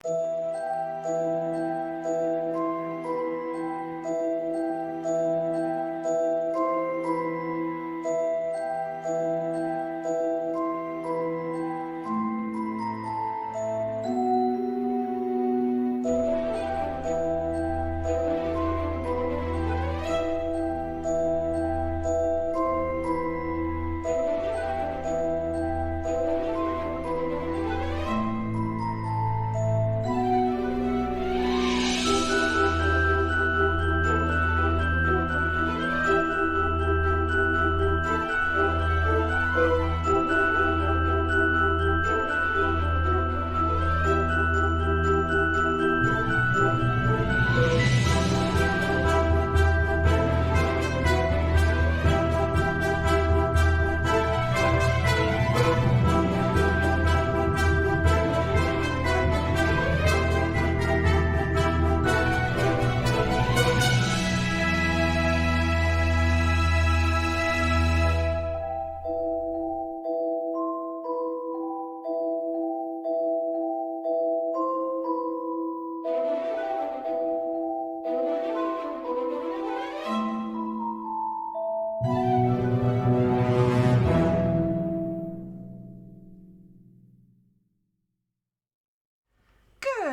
Good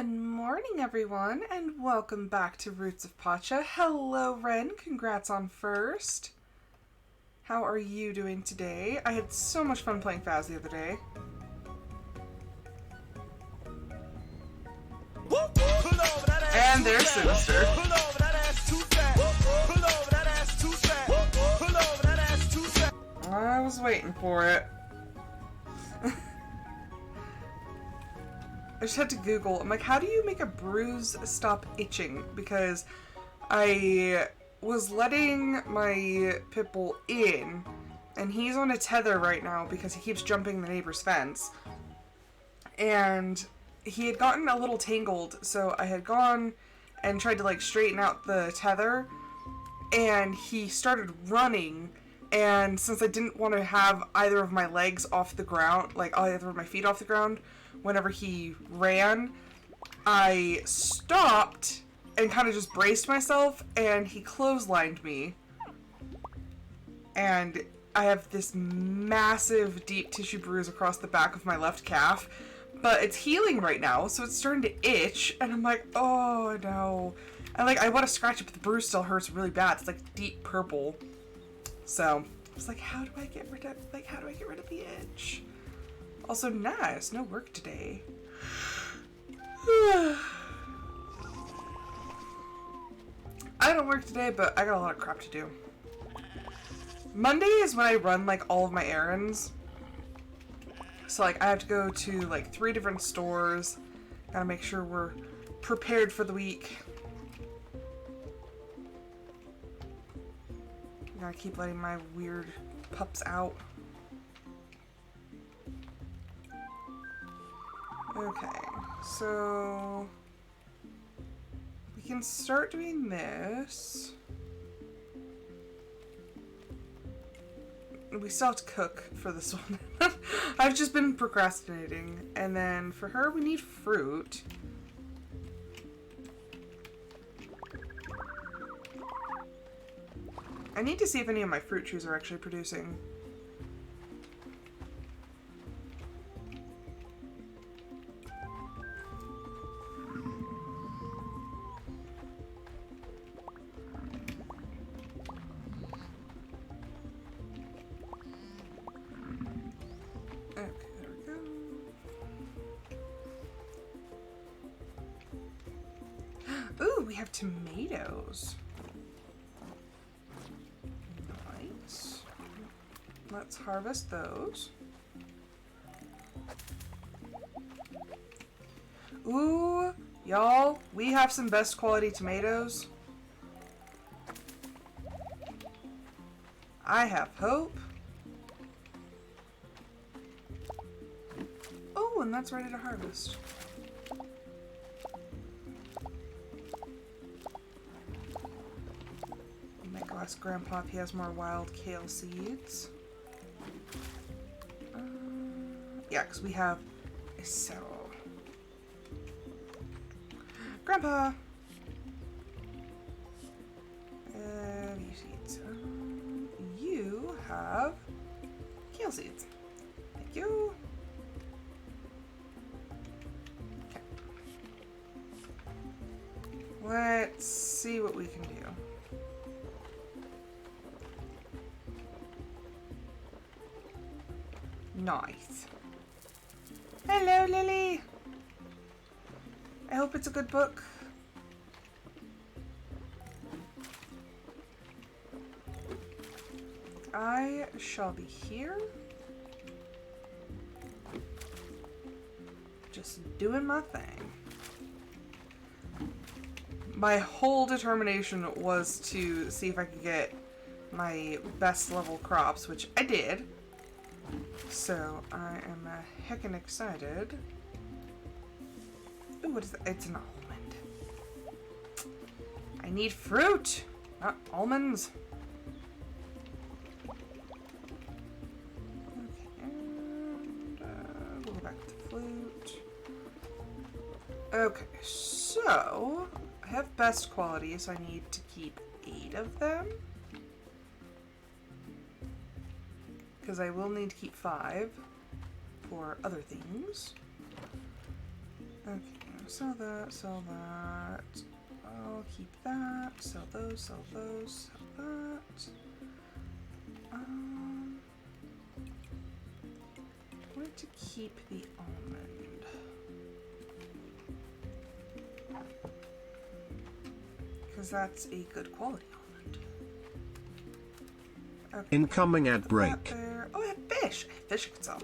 morning, everyone, and welcome back to Roots of Pacha. Hello, Ren. Congrats on first. How are you doing today? I had so much fun playing Faz the other day. And there's Sinister. I was waiting for it. I just had to Google. I'm like, how do you make a bruise stop itching? Because I was letting my pit bull in, and he's on a tether right now because he keeps jumping the neighbor's fence. And he had gotten a little tangled, so I had gone and tried to like straighten out the tether, and he started running. And since I didn't want to have either of my legs off the ground, like either of my feet off the ground, whenever he ran, I stopped and kind of just braced myself, and he clotheslined me. And I have this massive deep tissue bruise across the back of my left calf, but it's healing right now, so it's starting to itch, and I'm like, oh no. And like, I want to scratch it, but the bruise still hurts really bad. It's like deep purple. So I was like, how do I get rid of the itch? Also, nice. No work today. I don't work today, but I got a lot of crap to do. Monday is when I run, like, all of my errands. So, like, I have to go to, like, 3 different stores. Gotta make sure we're prepared for the week. Gotta keep letting my weird pups out. Okay, so we can start doing this. We still have to cook for this one. I've just been procrastinating. And then for her, we need fruit. I need to see if any of my fruit trees are actually producing. Ooh, we have tomatoes. Nice. Let's harvest those. Ooh, y'all, we have some best quality tomatoes. I have hope. Oh, and that's ready to harvest. Ask Grandpa if he has more wild kale seeds. Yeah, because we have several. Grandpa! View seeds. You have kale seeds. Thank you. Okay. Let's see what we can do. Nice. Hello, Lily. I hope it's a good book. I shall be here. Just doing my thing. My whole determination was to see if I could get my best level crops, which I did. So I am heckin' excited. Ooh, what is that? It's an almond. I need fruit, not almonds. Okay, and we'll go back to the flute. Okay, so I have best quality, so I need to keep 8 of them. Because I will need to keep 5 for other things. Okay, sell that, sell that. I'll keep that. Sell those, sell those, sell that. I'm going to keep the almond. Because that's a good quality almond. Okay. Incoming ad break. Oh, I have fish. I have fish I could sell.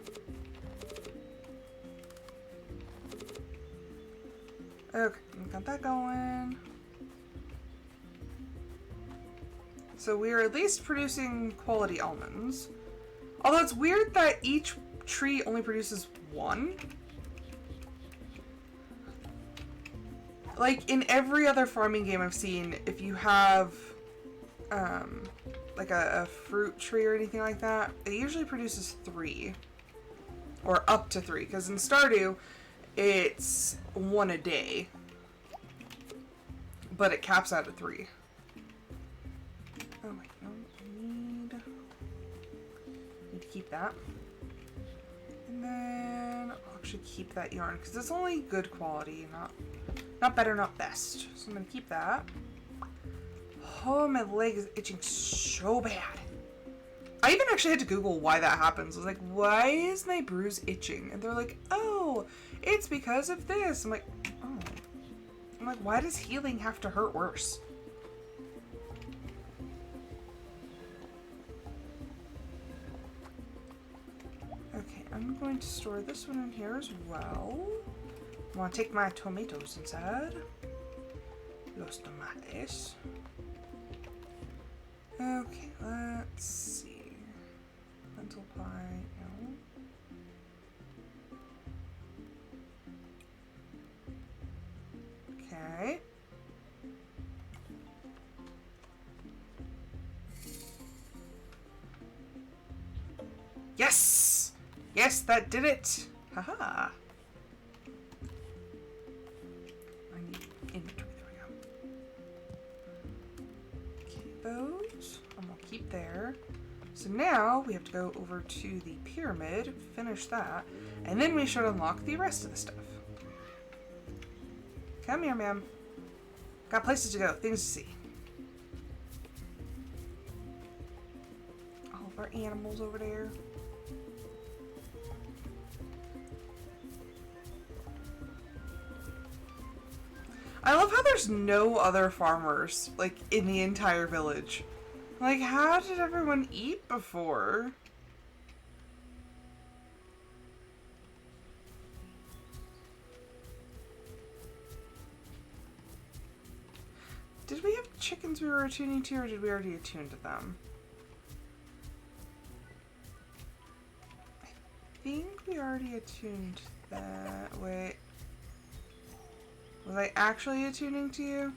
Okay, got that going. So we are at least producing quality almonds. Although it's weird that each tree only produces 1. Like in every other farming game I've seen, if you have like a fruit tree or anything like that, it usually produces 3. Or up to 3, because in Stardew, it's 1 a day. But it caps out at 3. Oh wait, no, I need to keep that. And then I'll actually keep that yarn, because it's only good quality, not better, not best. So I'm gonna keep that. Oh, my leg is itching so bad. I even actually had to Google why that happens. I was like, why is my bruise itching? And they're like, oh, it's because of this. I'm like, oh. I'm like, why does healing have to hurt worse? Okay, I'm going to store this one in here as well. I want to take my tomatoes inside. Los tomates. Okay, let's see. Lentil pie, no. Okay. Yes! Yes, that did it! Haha! I need inventory, there we go. Okay, those I'm gonna keep there. So now we have to go over to the pyramid, finish that, and then we should unlock the rest of the stuff. Come here, ma'am. Got places to go, things to see. All of our animals over there. I love how there's no other farmers, like, in the entire village. Like, how did everyone eat before? Did we have chickens we were attuning to, or did we already attune to them? I think we already attuned that. Wait. Was I actually attuning to you?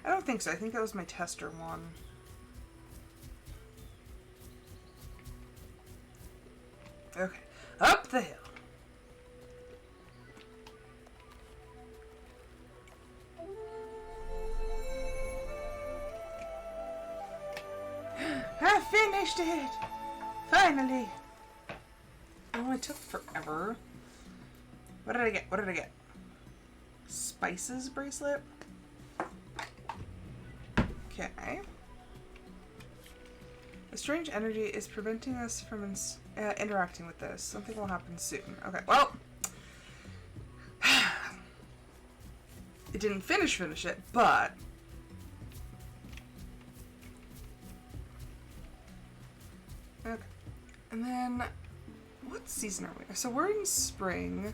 I don't think so. I think that was my tester one. Okay. Up the hill. finished it! Finally! Oh, it took forever. What did I get? What did I get? Spices bracelet? Okay. A strange energy is preventing us from interacting with this. Something will happen soon. Okay, well. It didn't finish it, but... Okay. And then, what season are we? So we're in spring,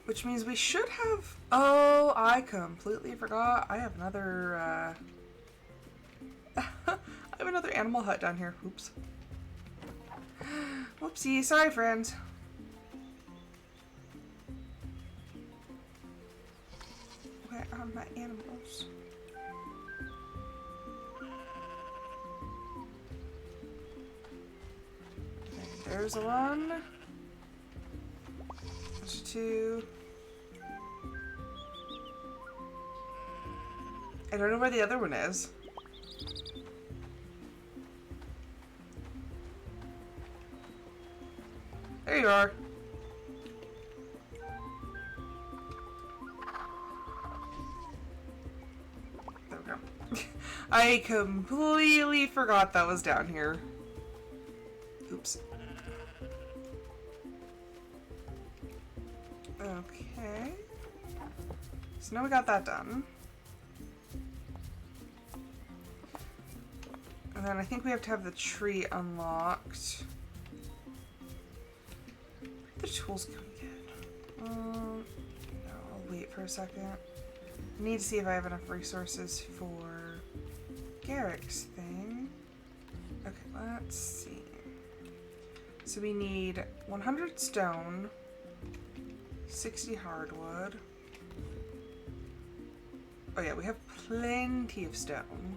which means we should have... Oh, I completely forgot. I have another, I have another animal hut down here. Oops. Whoopsie. Sorry, friends. Where are my animals? Okay, there's one. There's two. I don't know where the other one is. There you are. There we go. I completely forgot that was down here. Oops. Okay. So now we got that done. And then I think we have to have the tree unlocked. What other tools can we get? No, I'll wait for a second. I need to see if I have enough resources for Garrick's thing. Okay, let's see. So we need 100 stone, 60 hardwood. Oh yeah, we have plenty of stone.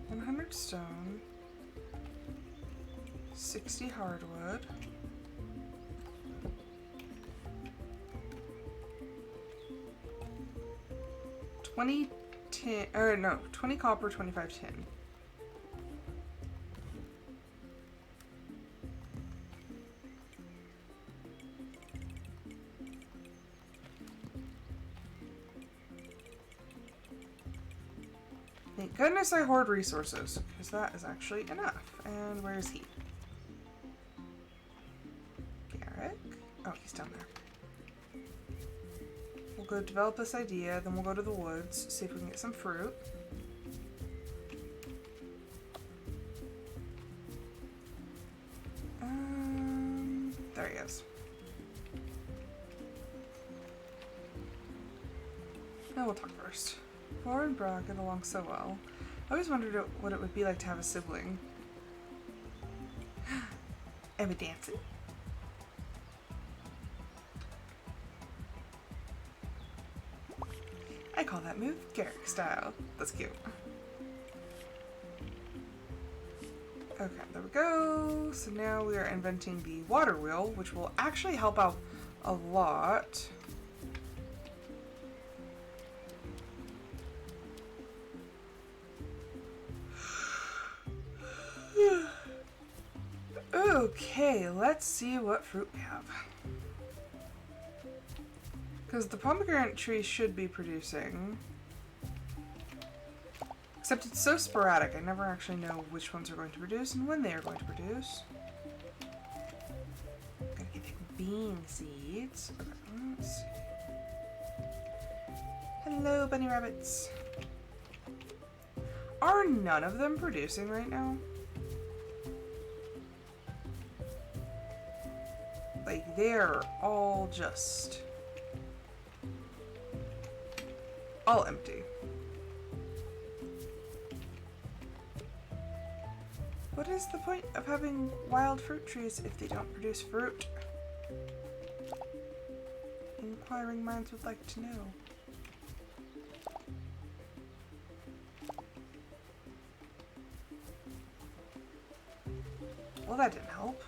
100 stone, 60 hardwood, 20 tin, or no, 20 copper, 25 tin. Thank goodness I hoard resources, because that is actually enough. And where is he? Garrick? Oh, he's down there. We'll go develop this idea, then we'll go to the woods, see if we can get some fruit. There he is. Now we'll talk first. Flora and Brock get along so well. I always wondered what it would be like to have a sibling. Am I dancing? I call that move Garrick style. That's cute. Okay, there we go. So now we are inventing the water wheel, which will actually help out a lot. Okay, let's see what fruit we have. Because the pomegranate tree should be producing. Except it's so sporadic, I never actually know which ones are going to produce and when they are going to produce. Gonna get bean seeds. Okay, let's see. Hello, bunny rabbits. Are none of them producing right now? Like, they're all just... all empty. What is the point of having wild fruit trees if they don't produce fruit? Inquiring minds would like to know. Well, that didn't help.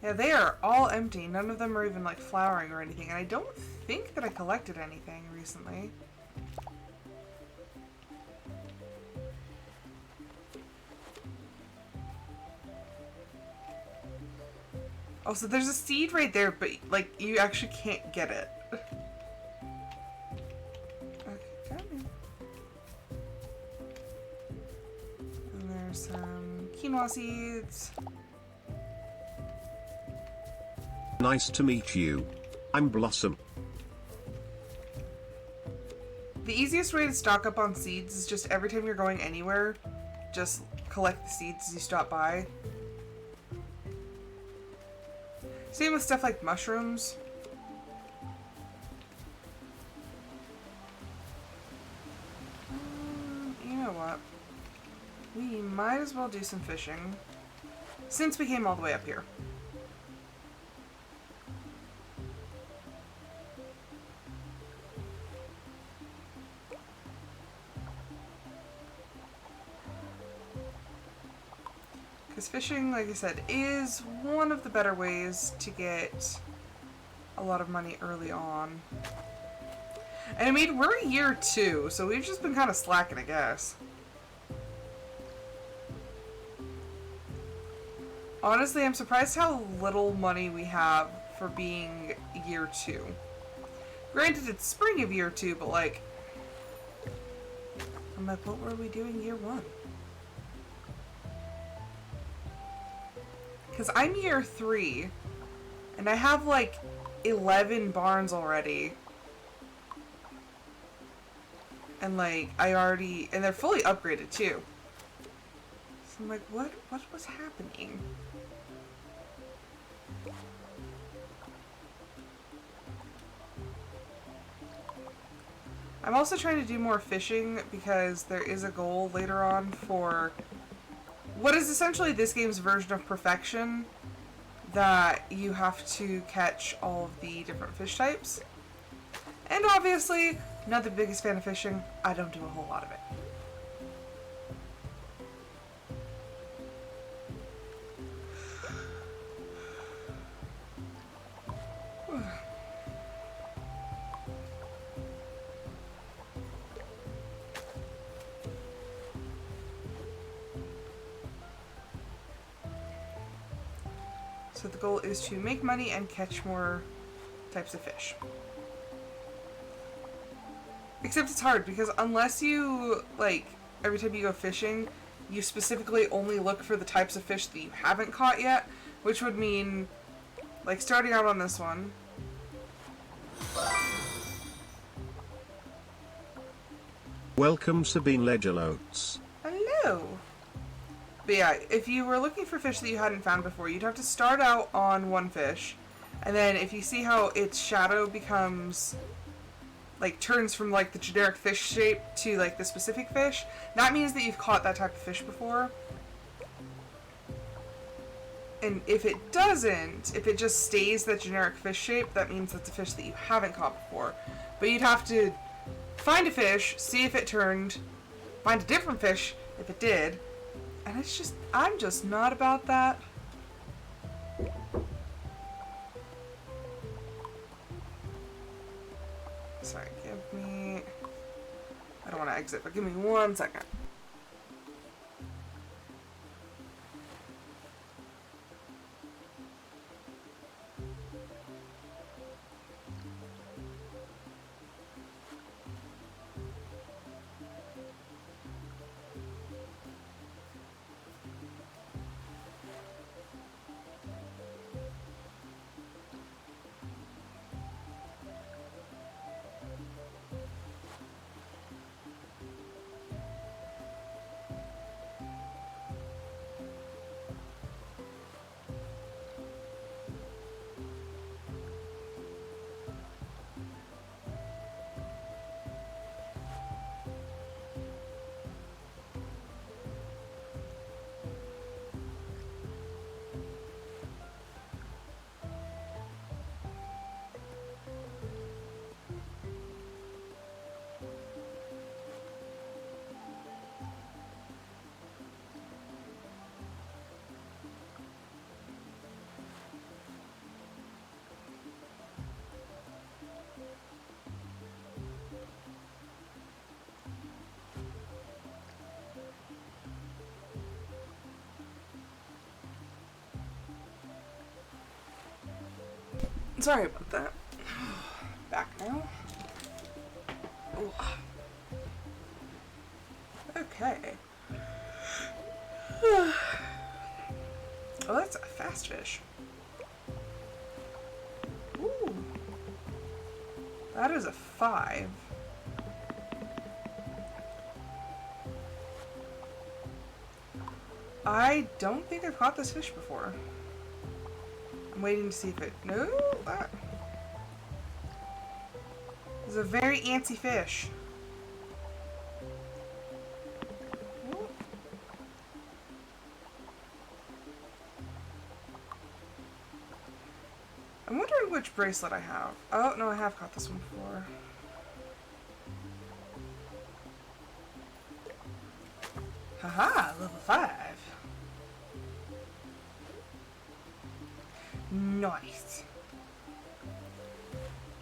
Yeah, they are all empty. None of them are even like flowering or anything. And I don't think that I collected anything recently. Also, there's a seed right there, but like you actually can't get it. Okay, come in. And there's some quinoa seeds. Nice to meet you. I'm Blossom. The easiest way to stock up on seeds is just every time you're going anywhere, just collect the seeds as you stop by. Same with stuff like mushrooms. You know what? We might as well do some fishing since we came all the way up here. Because fishing, like I said, is one of the better ways to get a lot of money early on. And I mean, we're year 2, so we've just been kind of slacking, I guess. Honestly, I'm surprised how little money we have for being year 2. Granted, it's spring of year 2, but like... I'm like, what were we doing year 1? Because I'm year 3, and I have like 11 barns already. And like, and they're fully upgraded too. So I'm like, what was happening? I'm also trying to do more fishing because there is a goal later on for what is essentially this game's version of perfection, that you have to catch all of the different fish types. And obviously, not the biggest fan of fishing, I don't do a whole lot of it. So the goal is to make money and catch more types of fish. Except it's hard because unless you, like, every time you go fishing, you specifically only look for the types of fish that you haven't caught yet, which would mean, like, starting out on this one. Welcome, Sabine Ledgerlotes. Hello! But yeah, if you were looking for fish that you hadn't found before, you'd have to start out on one fish, and then if you see how its shadow becomes, like, turns from, like, the generic fish shape to, like, the specific fish, that means that you've caught that type of fish before. And if it doesn't, if it just stays that generic fish shape, that means that's a fish that you haven't caught before. But you'd have to find a fish, see if it turned, find a different fish if it did, and it's just, I'm just not about that. Sorry, give me... I don't want to exit, but give me 1 second. Sorry about that. Back now. Ooh. Okay. Oh, that's a fast fish. Ooh. That is a 5. I don't think I've caught this fish before. I'm waiting to see if it... No? That... It's a very antsy fish. Ooh. I'm wondering which bracelet I have. Oh, no, I have caught this one before. Haha, level 5. Nice.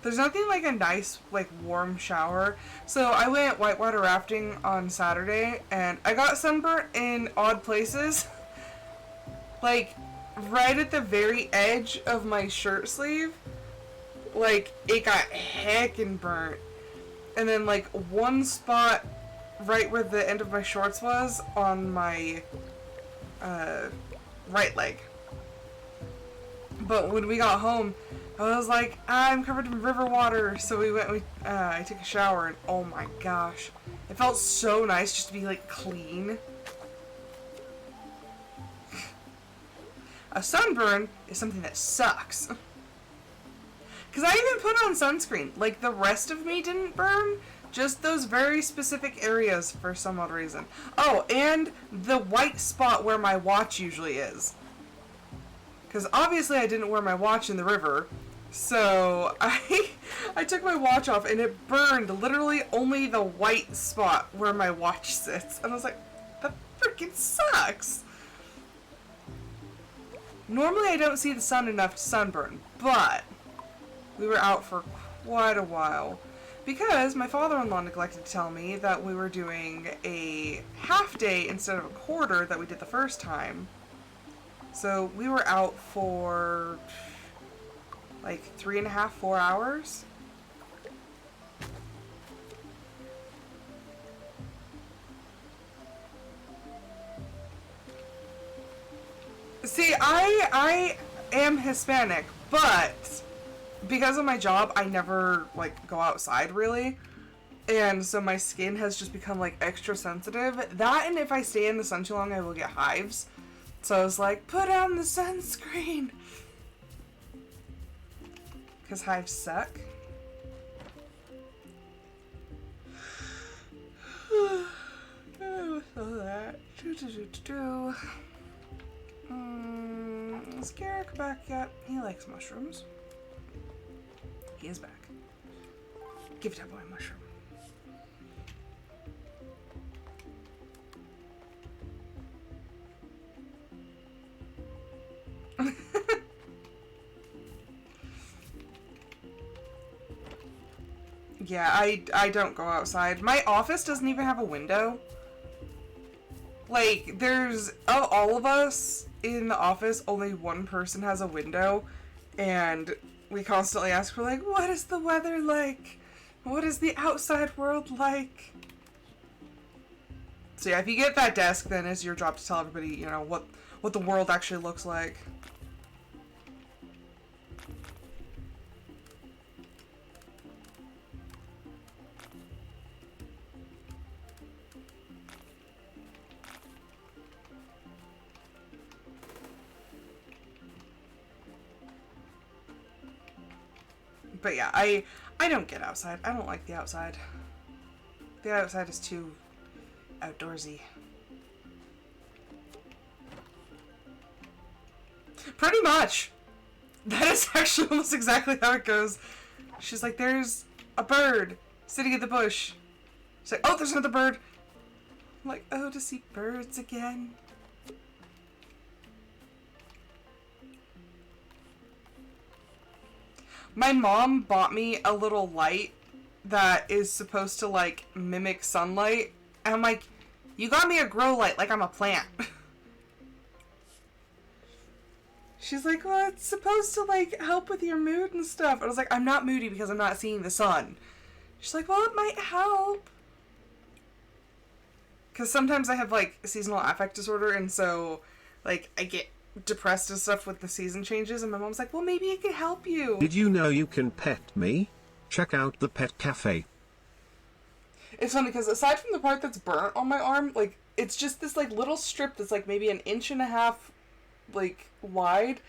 There's nothing like a nice, like, warm shower. So I went whitewater rafting on Saturday, and I got sunburnt in odd places. Like, right at the very edge of my shirt sleeve. Like, it got heckin' burnt. And then, like, one spot right where the end of my shorts was on my right leg. But when we got home, I was like, I'm covered in river water. So I took a shower, and oh my gosh. It felt so nice just to be, like, clean. A sunburn is something that sucks. Because I even put on sunscreen. Like, the rest of me didn't burn. Just those very specific areas for some odd reason. Oh, and the white spot where my watch usually is. Because obviously I didn't wear my watch in the river. So I took my watch off and it burned literally only the white spot where my watch sits. And I was like, that freaking sucks. Normally I don't see the sun enough to sunburn, but we were out for quite a while. Because my father-in-law neglected to tell me that we were doing a half day instead of a quarter that we did the first time. So we were out for like 3.5, 4 hours. See, I am Hispanic, but because of my job, I never, like, go outside, really. And so my skin has just become, like, extra sensitive. That, and if I stay in the sun too long, I will get hives. So I was like, put on the sunscreen! Because hives suck. Is Garrick back yet? He likes mushrooms. He is back. Give that boy a mushroom. Yeah, I don't go outside. My office doesn't even have a window. Like, there's, of all of us in the office, only one person has a window, and we constantly ask, we're like, what is the weather like? What is the outside world like? So yeah, if you get that desk, then it's your job to tell everybody, you know, what the world actually looks like. But yeah, I don't get outside. I don't like the outside. The outside is too outdoorsy. Pretty much. That is actually almost exactly how it goes. She's like, there's a bird sitting in the bush. She's like, oh, there's another bird. I'm like, oh, to see birds again. My mom bought me a little light that is supposed to, like, mimic sunlight. And I'm like, you got me a grow light like I'm a plant. She's like, well, it's supposed to, like, help with your mood and stuff. And I was like, I'm not moody because I'm not seeing the sun. She's like, well, it might help. Because sometimes I have, like, seasonal affect disorder, and so, like, I get depressed and stuff with the season changes, and my mom's like, well, maybe it could help you. Did you know you can pet me? Check out the pet cafe. It's funny, because aside from the part that's burnt on my arm, like, it's just this, like, little strip that's, like, maybe 1.5 inches, like, wide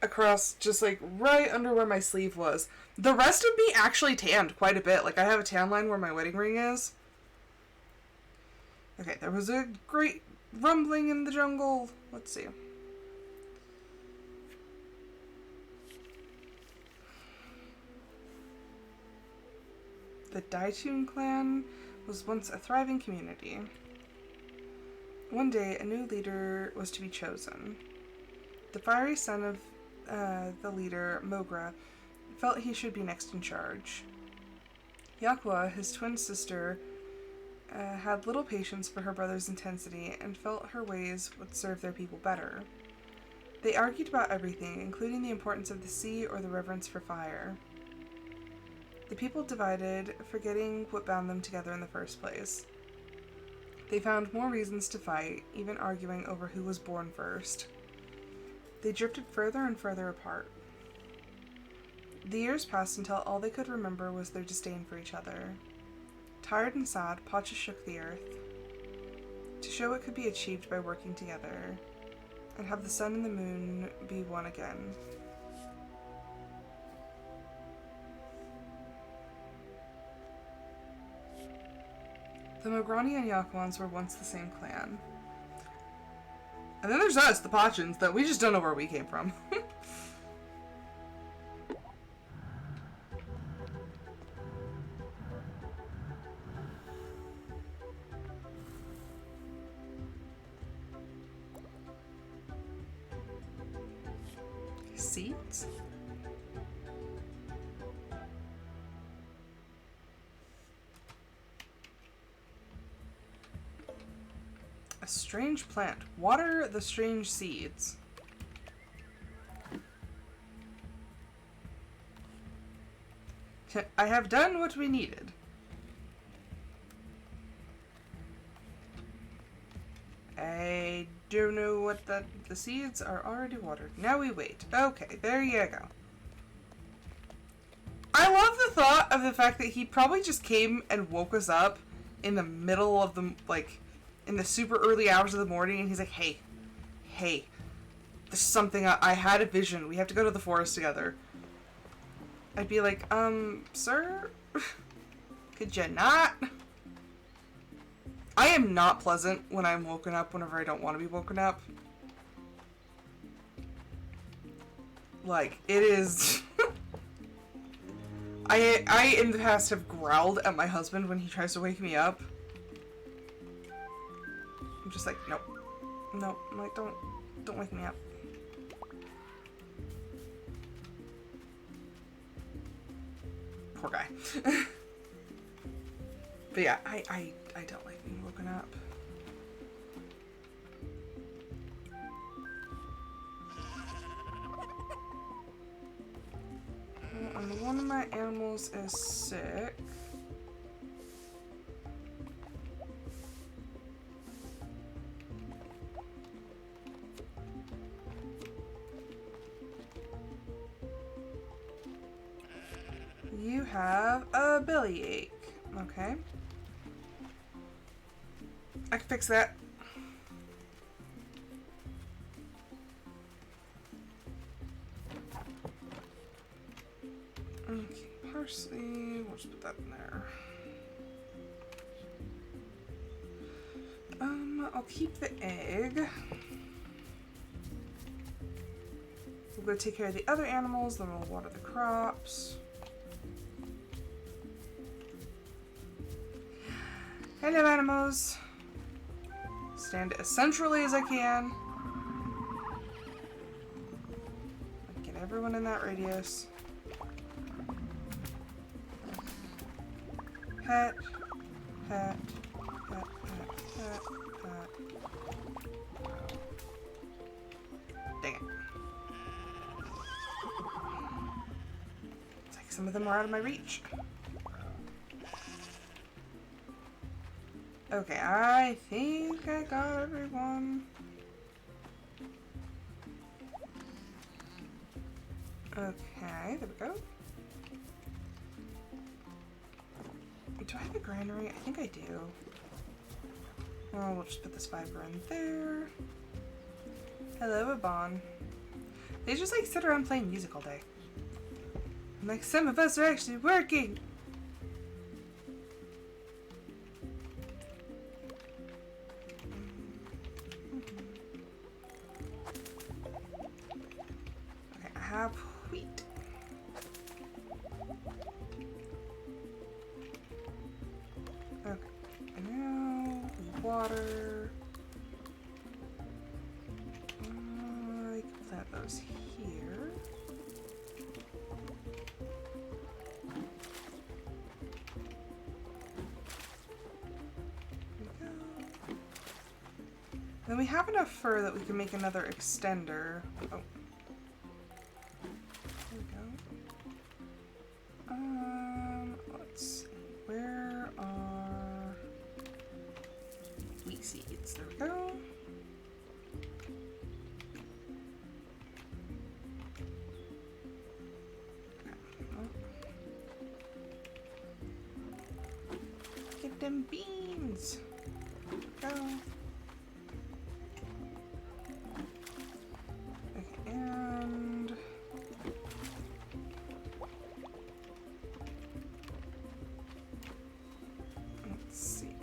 across just, like, right under where my sleeve was. The rest of me actually tanned quite a bit. Like, I have a tan line where my wedding ring is. Okay, there was a great rumbling in the jungle. Let's see. The Daitun clan was once a thriving community. One day, a new leader was to be chosen. The fiery son of the leader, Mogra, felt he should be next in charge. Yakwa, his twin sister, had little patience for her brother's intensity and felt her ways would serve their people better. They argued about everything, including the importance of the sea or the reverence for fire. The people divided, forgetting what bound them together in the first place. They found more reasons to fight, even arguing over who was born first. They drifted further and further apart. The years passed until all they could remember was their disdain for each other. Tired and sad, Pacha shook the earth to show what could be achieved by working together and have the sun and the moon be one again. The Mograni and Yakwans were once the same clan. And then there's us, the Pachans, that we just don't know where we came from. Seeds? A strange plant. Water the strange seeds. I have done what we needed. I don't know what the seeds are already watered. Now we wait. Okay, there you go. I love the thought of the fact that he probably just came and woke us up in the middle of the, like, in the super early hours of the morning, and he's like, hey, there's something, I had a vision. We have to go to the forest together. I'd be like, sir? Could you not? I am not pleasant when I'm woken up whenever I don't want to be woken up. Like, it is... I in the past have growled at my husband when he tries to wake me up. I'm just like, nope. Nope. I'm like, don't wake me up. Poor guy. But yeah, I don't like being woken up. And one of my animals is sick. You have a bellyache. Okay. I can fix that. Okay, parsley. We'll just put that in there. I'll keep the egg. We'll go take care of the other animals, then we'll water the crops. Hello, animals. Stand as centrally as I can. Get everyone in that radius. Pet, pet, pet, pet, pet, pet. Dang it. some of them are out of my reach. Okay, I think I got everyone. Okay, there we go. Do I have a granary? I think I do. Oh, we'll just put this fiber in there. Hello, Abon. They just like sit around playing music all day. I'm like, some of us are actually working. Okay, I have wheat. Okay, and now water. I can plant those here. Then we have enough fur that we can make another extender. Oh. There we go. Let's see. Where are wheat seeds? There we go. Get them beans. Go. Okay, and let's see.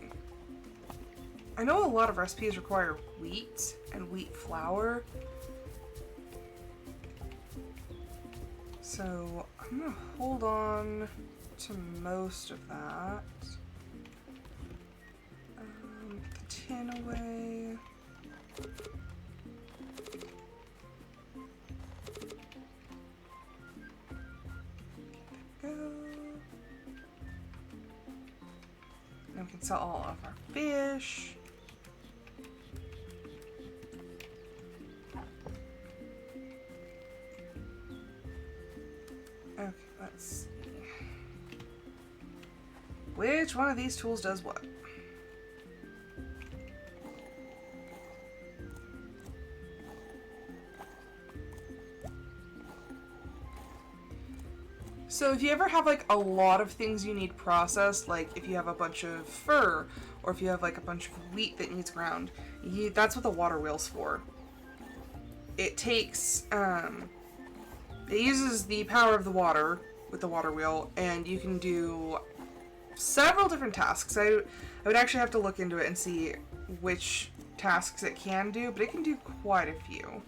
I know a lot of recipes require wheat and wheat flour. So I'm gonna hold on to most of that. Put the tin away. There we go. Now we can sell all of our fish. Okay, let's see. Which one of these tools does what? So if you ever have like a lot of things you need processed, like if you have a bunch of fur, or if you have like a bunch of wheat that needs ground, that's what the water wheel's for. It takes, it uses the power of the water with the water wheel, and you can do several different tasks. I would actually have to look into it and see which tasks it can do, but it can do quite a few.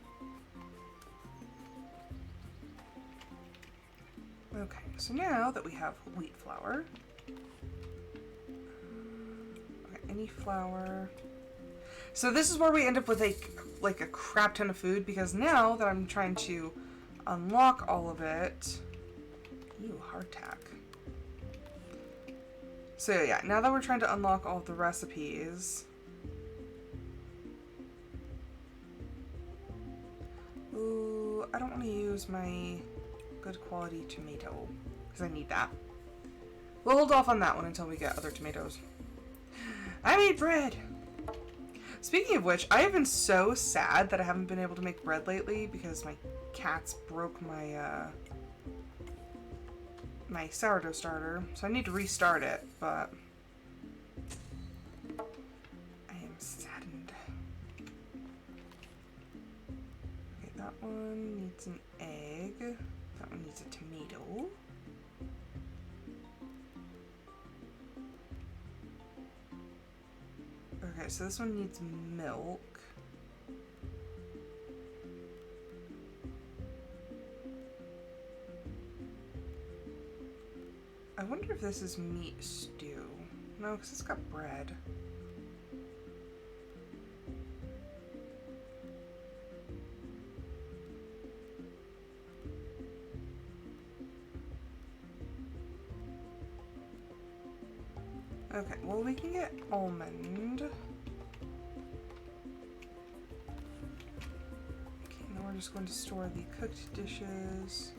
Okay, so now that we have wheat flour, okay, any flour. So this is where we end up with like a crap ton of food, because now that I'm trying to unlock all of it, ew, hardtack. So yeah, now that we're trying to unlock all of the recipes, ooh, I don't want to use my good quality tomato, because I need that. We'll hold off on that one until we get other tomatoes. I made bread! Speaking of which, I have been so sad that I haven't been able to make bread lately because my cats broke my, my sourdough starter. So I need to restart it, but I am saddened. Okay, that one needs an egg. That one needs a tomato. Okay, so this one needs milk. I wonder if this is meat stew. No, because it's got bread. Okay, well we can get almond. Okay, now we're just going to store the cooked dishes.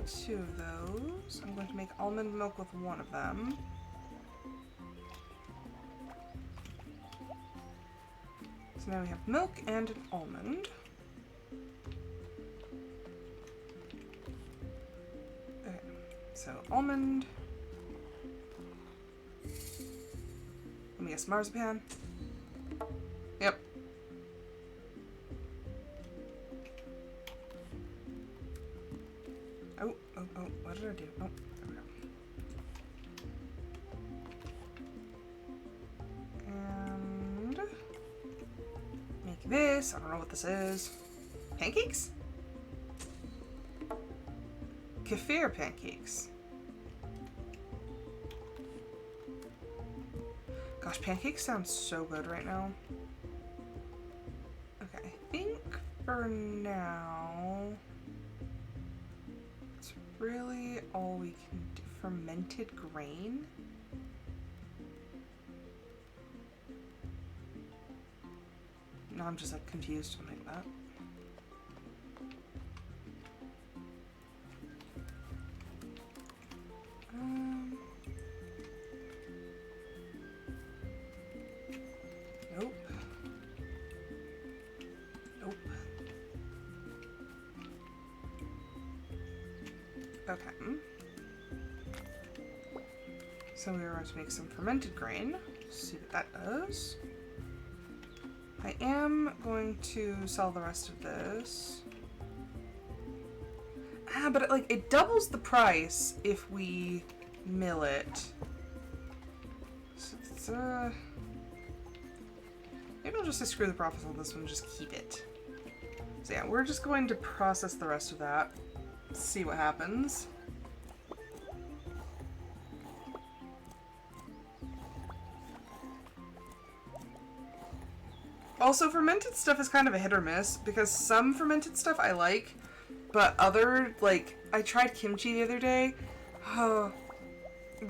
2 of those. I'm going to make almond milk with 1 of them. So now we have milk and an almond. Okay, so almond. Let me guess, marzipan. Yep. Oh, what did I do? Oh, there we go. And make this. I don't know what this is. Pancakes? Kefir pancakes. Gosh, pancakes sound so good right now. Okay, I think for now, it's really all we can do. Fermented grain? No, I'm just like confused. I'm like that. Nope. Nope. Okay. So we are going to make some fermented grain. See what that does. I am going to sell the rest of this. But it doubles the price if we mill it. So it's, maybe I'll just screw the profits on this one and just keep it. So yeah, we're just going to process the rest of that. See what happens. Also, fermented stuff is kind of a hit or miss, because some fermented stuff I like, but other, like, I tried kimchi the other day. Oh,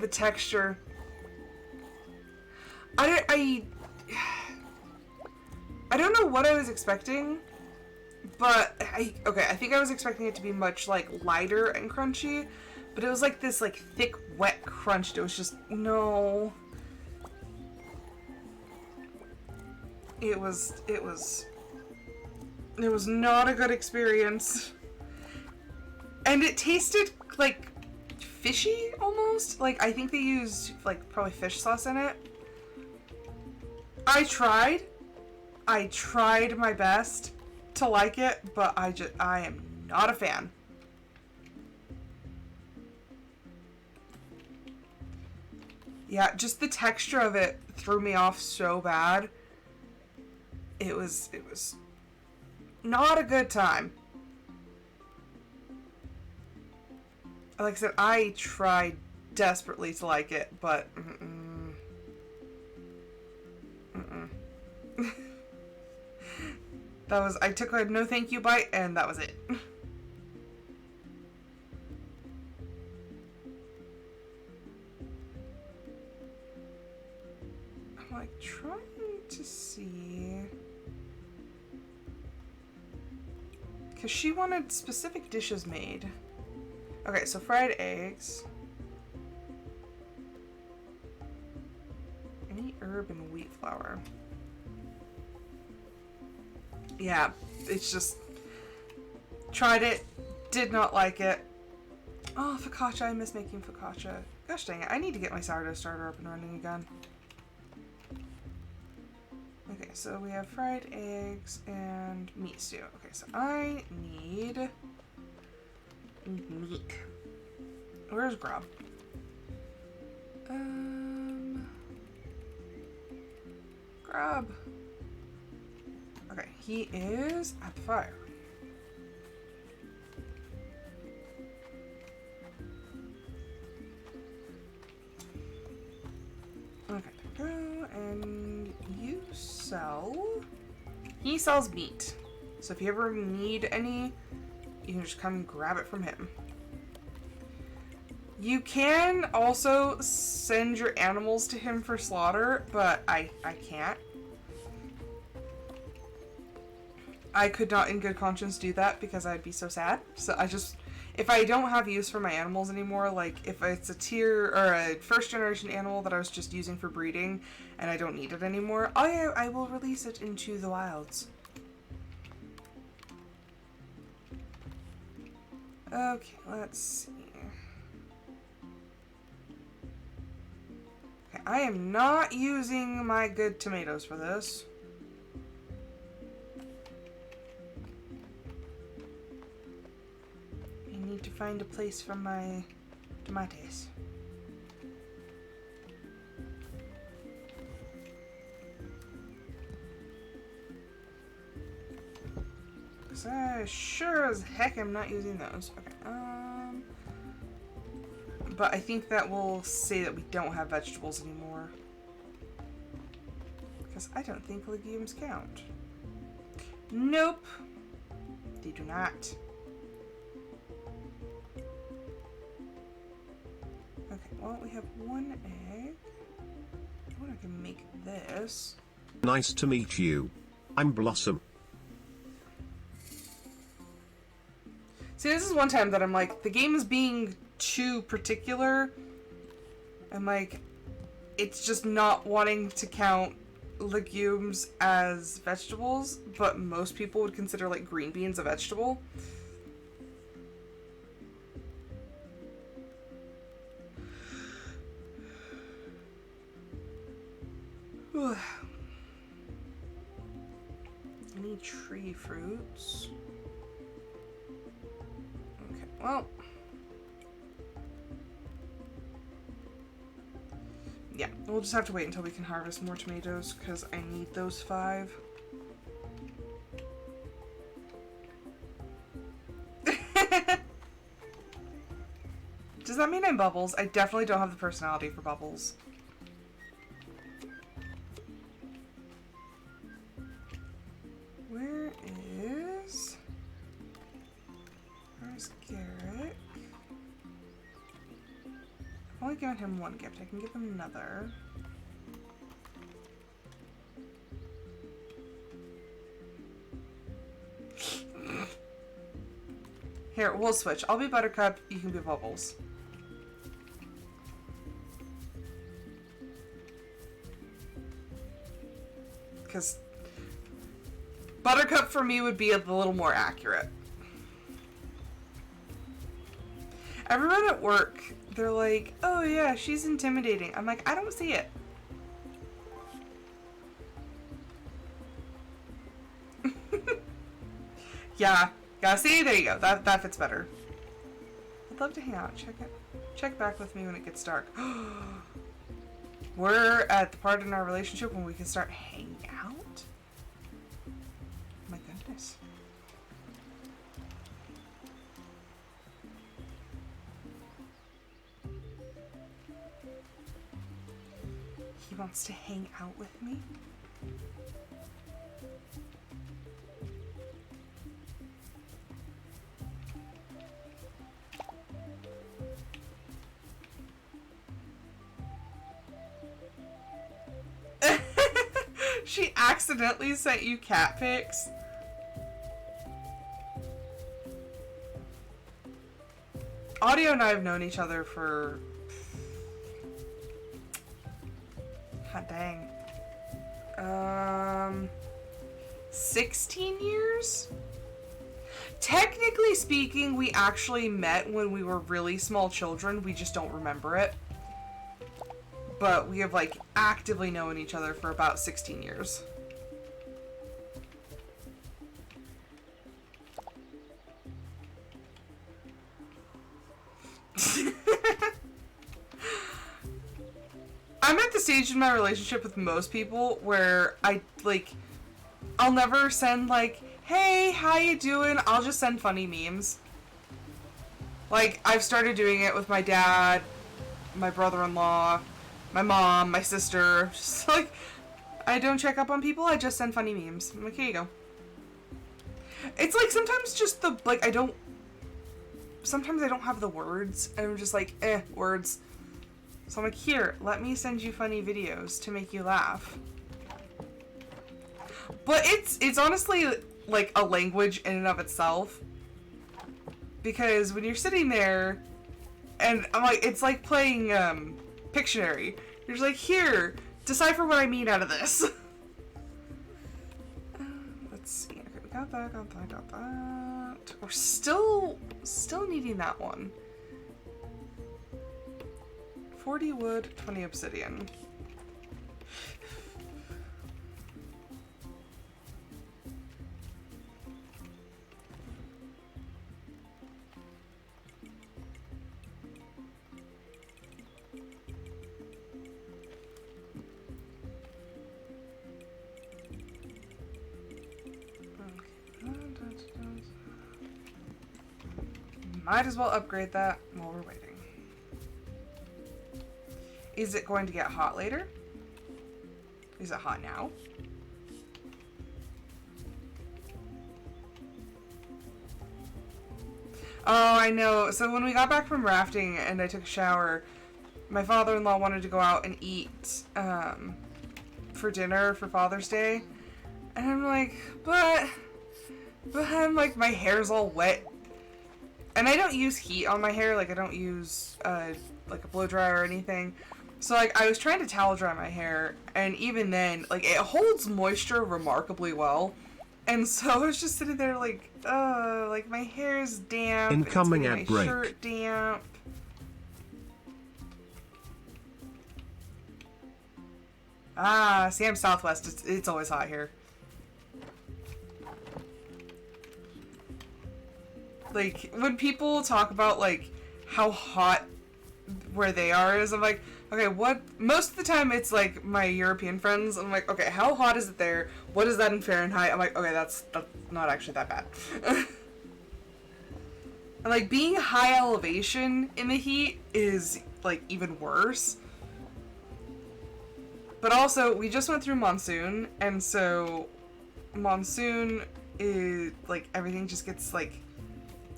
the texture. I don't know what I was expecting, but I think I was expecting it to be much, like, lighter and crunchy, but it was like this, like, thick, wet crunch. It was just, no. It was not a good experience. And it tasted like fishy almost. Like, I think they used like probably fish sauce in it. I tried my best to like it, but I am not a fan. Yeah, just the texture of it threw me off so bad. It was not a good time. Like I said, I tried desperately to like it, but I took a no thank you bite and that was it. I'm like trying to see, because she wanted specific dishes made. Okay, so fried eggs. Any herb and wheat flour. Yeah, it's just... Tried it, did not like it. Oh, focaccia, I miss making focaccia. Gosh dang it, I need to get my sourdough starter up and running again. Okay, so we have fried eggs and meat stew. Okay, so I need meat. Where's Grub? Grub. Okay, he is at the fire. Okay, go, and you sell... He sells meat. So if you ever need any, you can just come grab it from him. You can also send your animals to him for slaughter, but I can't. I could not in good conscience do that because I'd be so sad. So I just, if I don't have use for my animals anymore, like if it's a tier or a first generation animal that I was just using for breeding and I don't need it anymore, I will release it into the wilds. Okay, let's see. Okay, I am not using my good tomatoes for this. I need to find a place for my tomatoes. Because I sure as heck am not using those. Okay, but I think that will say that we don't have vegetables anymore. Because I don't think legumes count. Nope. They do not. Okay, well, we have one egg. I wonder if I can make this. Nice to meet you. I'm Blossom. See, this is one time that I'm like, the game is being too particular. And like, it's just not wanting to count legumes as vegetables, but most people would consider like green beans a vegetable. I need tree fruits. Okay, well. Yeah, we'll just have to wait until we can harvest more tomatoes because I need those 5. Does that mean I'm Bubbles? I definitely don't have the personality for Bubbles. Where's Garrett? I've only given him one gift. I can give him another. Here, we'll switch. I'll be Buttercup, you can be Bubbles. Because Buttercup for me would be a little more accurate. Everyone at work, they're like, oh yeah, she's intimidating. I'm like, I don't see it. Yeah, see, there you go. That fits better. I'd love to hang out. Check back with me when it gets dark. We're at the part in our relationship when we can start hanging out? My goodness. He wants to hang out with me? She accidentally sent you cat pics. Audio and I have known each other for... hot dang. 16 years? Technically speaking, we actually met when we were really small children. We just don't remember it. But we have, like, actively known each other for about 16 years. I'm at the stage in my relationship with most people where I'll never send, like, hey, how you doing? I'll just send funny memes. Like, I've started doing it with my dad, my brother-in-law, my mom, my sister. Just like, I don't check up on people, I just send funny memes. I'm like, here you go. It's like sometimes just the, like, sometimes I don't have the words, and I'm just like, words. So I'm like, here, let me send you funny videos to make you laugh. But it's honestly, like, a language in and of itself. Because when you're sitting there, and I'm like, it's like playing Pictionary. You're just like, here, decipher what I mean out of this. Let's see. Okay, we got that, got that, got that. We're still needing that one. 40 wood, 20 obsidian. Might as well upgrade that while we're waiting. Is it going to get hot later? Is it hot now? Oh, I know. So when we got back from rafting and I took a shower, my father-in-law wanted to go out and eat for dinner for Father's Day. And I'm like, but I'm like, my hair's all wet. And I don't use heat on my hair. Like, I don't use like a blow dryer or anything. So, like, I was trying to towel dry my hair, and even then, like, it holds moisture remarkably well. And so I was just sitting there like, my hair's damp. Incoming ad my break. Shirt damp. Ah, see, I'm Southwest. It's always hot here. Like, when people talk about, like, how hot where they are is, I'm like, okay, what? Most of the time it's, like, my European friends. I'm like, okay, how hot is it there? What is that in Fahrenheit? I'm like, okay, that's not actually that bad. And, like, being high elevation in the heat is, like, even worse. But also, we just went through monsoon, and so monsoon is, like, everything just gets, like,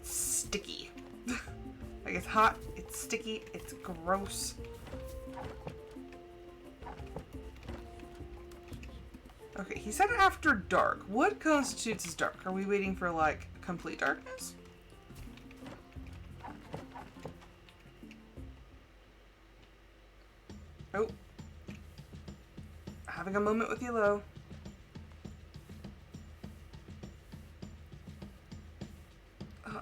sticky. Like, it's hot, it's sticky, it's gross. Okay, he said after dark. What constitutes as dark? Are we waiting for, like, complete darkness? Oh. Having a moment with Elo.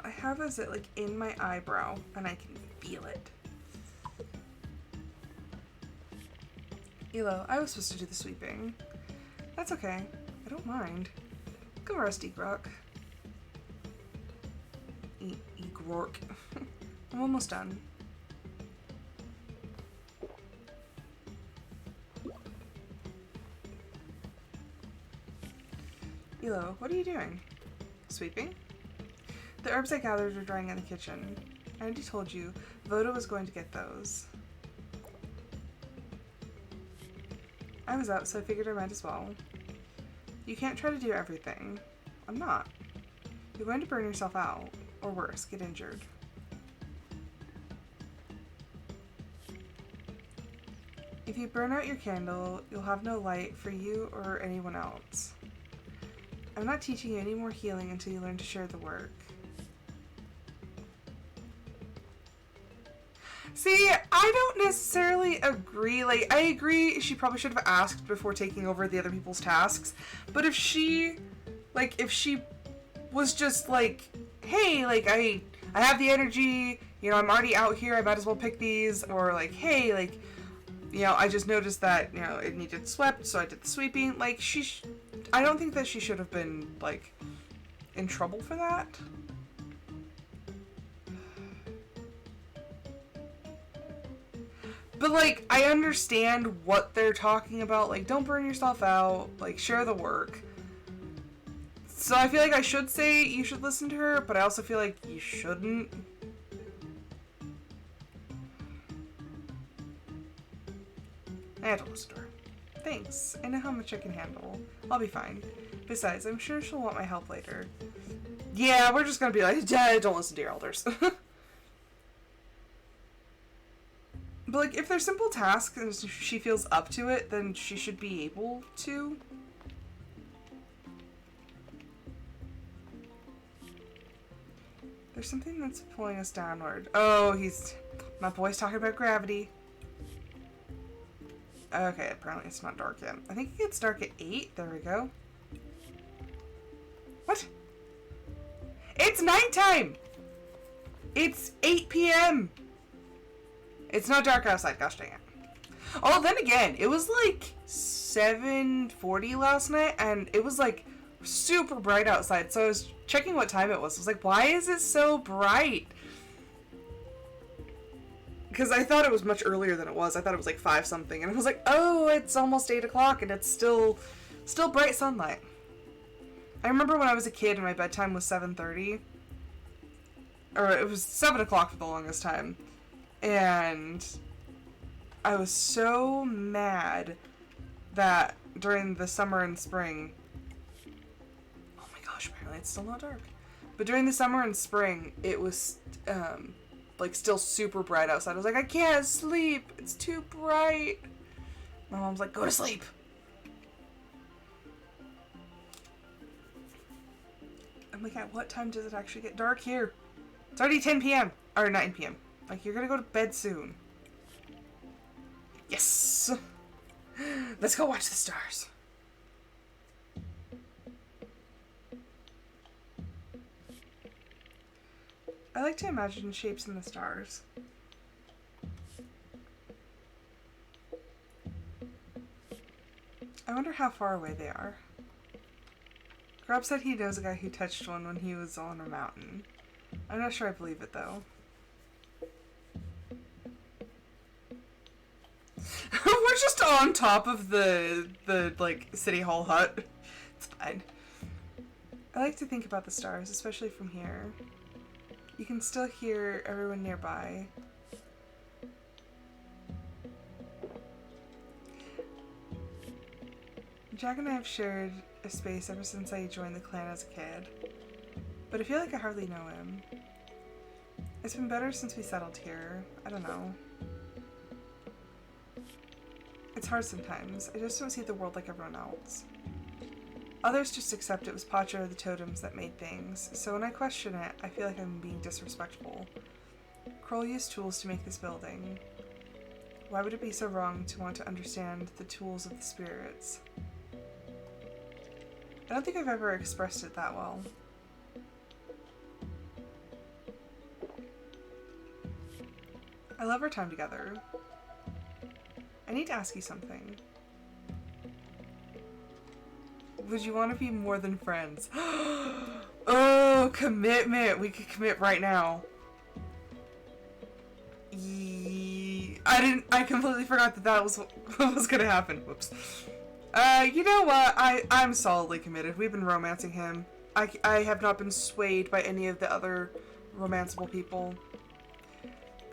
I have a zit, like, in my eyebrow, and I can feel it. Elo, I was supposed to do the sweeping. That's okay. I don't mind. Go rest, Egrok. Egrork. I'm almost done. Elo, what are you doing? Sweeping? The herbs I gathered are drying in the kitchen. I already told you, Voda was going to get those. I was out, so I figured I might as well. You can't try to do everything. I'm not. You're going to burn yourself out, or worse, get injured. If you burn out your candle, you'll have no light for you or anyone else. I'm not teaching you any more healing until you learn to share the work. See, I don't necessarily agree. Like, I agree she probably should have asked before taking over the other people's tasks. But if she was just like, hey, like, I have the energy, you know, I'm already out here, I might as well pick these. Or like, hey, like, you know, I just noticed that, you know, it needed swept, so I did the sweeping. Like, I don't think that she should have been, like, in trouble for that. But, like, I understand what they're talking about. Like, don't burn yourself out. Like, share the work. So I feel like I should say you should listen to her, but I also feel like you shouldn't. I had to listen to her. Thanks. I know how much I can handle. I'll be fine. Besides, I'm sure she'll want my help later. Yeah, we're just gonna be like, don't listen to your elders. But, like, if they're simple tasks and she feels up to it, then she should be able to. There's something that's pulling us downward. Oh, my boy's talking about gravity. Okay, apparently it's not dark yet. I think it gets dark at 8. There we go. What? It's nighttime! It's 8 p.m. It's not dark outside, gosh dang it. Oh, then again, it was like 7:40 last night, and it was like super bright outside, so I was checking what time it was. I was like, why is it so bright? Because I thought it was much earlier than it was. I thought it was like 5 something, and I was like, oh, it's almost 8 o'clock, and it's still bright sunlight. I remember when I was a kid and my bedtime was 7:30, or it was 7 o'clock for the longest time, and I was so mad that during the summer and spring, oh my gosh, apparently it's still not dark, but during the summer and spring, it was, like, still super bright outside. I was like, I can't sleep, it's too bright. My mom's like, go to sleep. I'm like, at what time does it actually get dark here? It's already 10 p.m. or 9 p.m. Like, you're gonna go to bed soon. Yes! Let's go watch the stars. I like to imagine shapes in the stars. I wonder how far away they are. Grub said he knows a guy who touched one when he was on a mountain. I'm not sure I believe it, though. We're just on top of the like, City Hall hut. It's fine. I like to think about the stars, especially from here. You can still hear everyone nearby. Jack and I have shared a space ever since I joined the clan as a kid, but I feel like I hardly know him. It's been better since we settled here. I don't know. It's hard sometimes. I just don't see the world like everyone else. Others just accept it was Pacha or the totems that made things, so when I question it, I feel like I'm being disrespectful. Kroll used tools to make this building. Why would it be so wrong to want to understand the tools of the spirits? I don't think I've ever expressed it that well. I love our time together. I need to ask you something. Would you want to be more than friends? Oh, commitment! We could commit right now. I completely forgot that was what was gonna happen. Whoops. You know what? I'm solidly committed. We've been romancing him. I have not been swayed by any of the other romanceable people.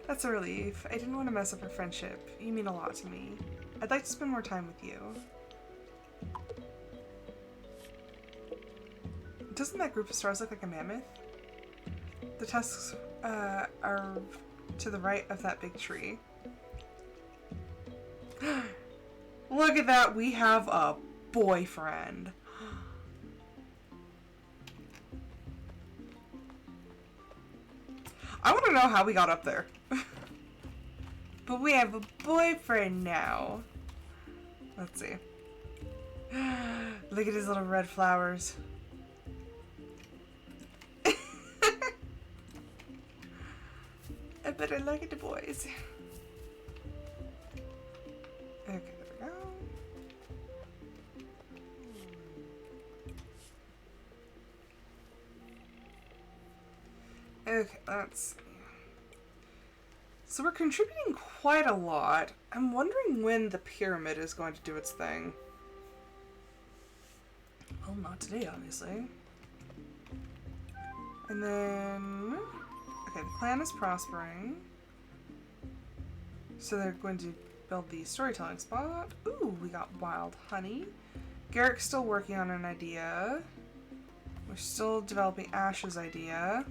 That's a relief. I didn't want to mess up our friendship. You mean a lot to me. I'd like to spend more time with you. Doesn't that group of stars look like a mammoth? The tusks are to the right of that big tree. Look at that, we have a boyfriend. I want to know how we got up there. But we have a boyfriend now. Let's see. Look at his little red flowers. I better look at the boys. Okay, there we go. Okay, let's... So we're contributing quite a lot. I'm wondering when the pyramid is going to do its thing. Well, not today, obviously. And then... Okay, the clan is prospering. So they're going to build the storytelling spot. Ooh, we got wild honey. Garrick's still working on an idea. We're still developing Ash's idea.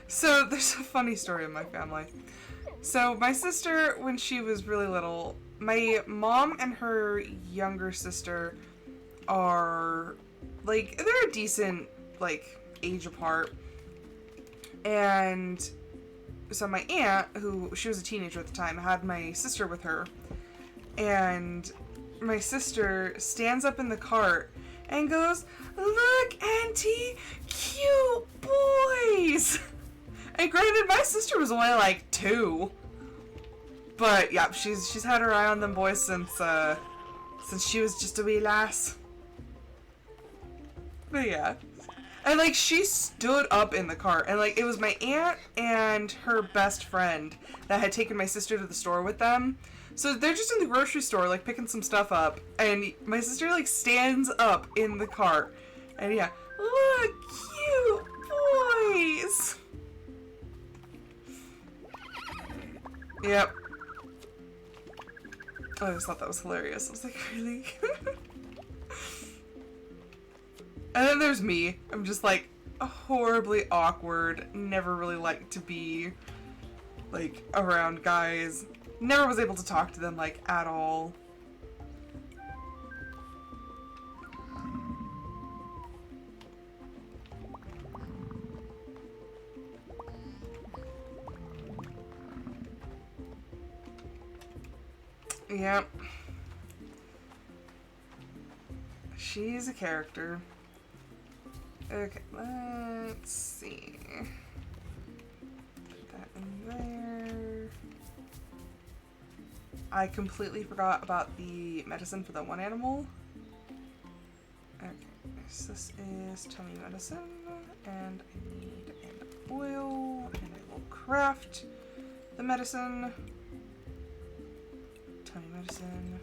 So there's a funny story in my family. So my sister, when she was really little, my mom and her younger sister are, like, they're a decent, like, age apart. And so my aunt, who, she was a teenager at the time, had my sister with her. And my sister stands up in the cart and goes, "Look, Auntie, cute boys!" And granted, my sister was only like 2. But yeah, she's had her eye on them boys since she was just a wee lass. But yeah. And like she stood up in the cart, and like it was my aunt and her best friend that had taken my sister to the store with them. So they're just in the grocery store like picking some stuff up, and my sister like stands up in the cart. And yeah, look, cute boys. Yep. I just thought that was hilarious. I was like, really? And then there's me. I'm just like horribly awkward. Never really liked to be like around guys. Never was able to talk to them like at all. Yep. She's a character. Okay, let's see. Put that in there. I completely forgot about the medicine for the one animal. Okay, so this is tummy medicine, and I need an oil, and I will craft the medicine. Tummy medicine.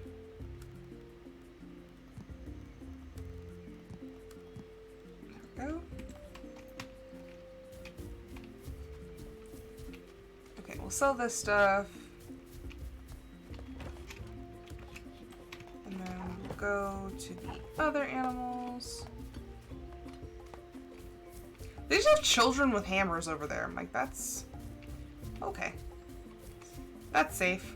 There we go. Okay, we'll sell this stuff. And then we'll go to the other animals. They just have children with hammers over there. I'm like, that's... okay. That's safe.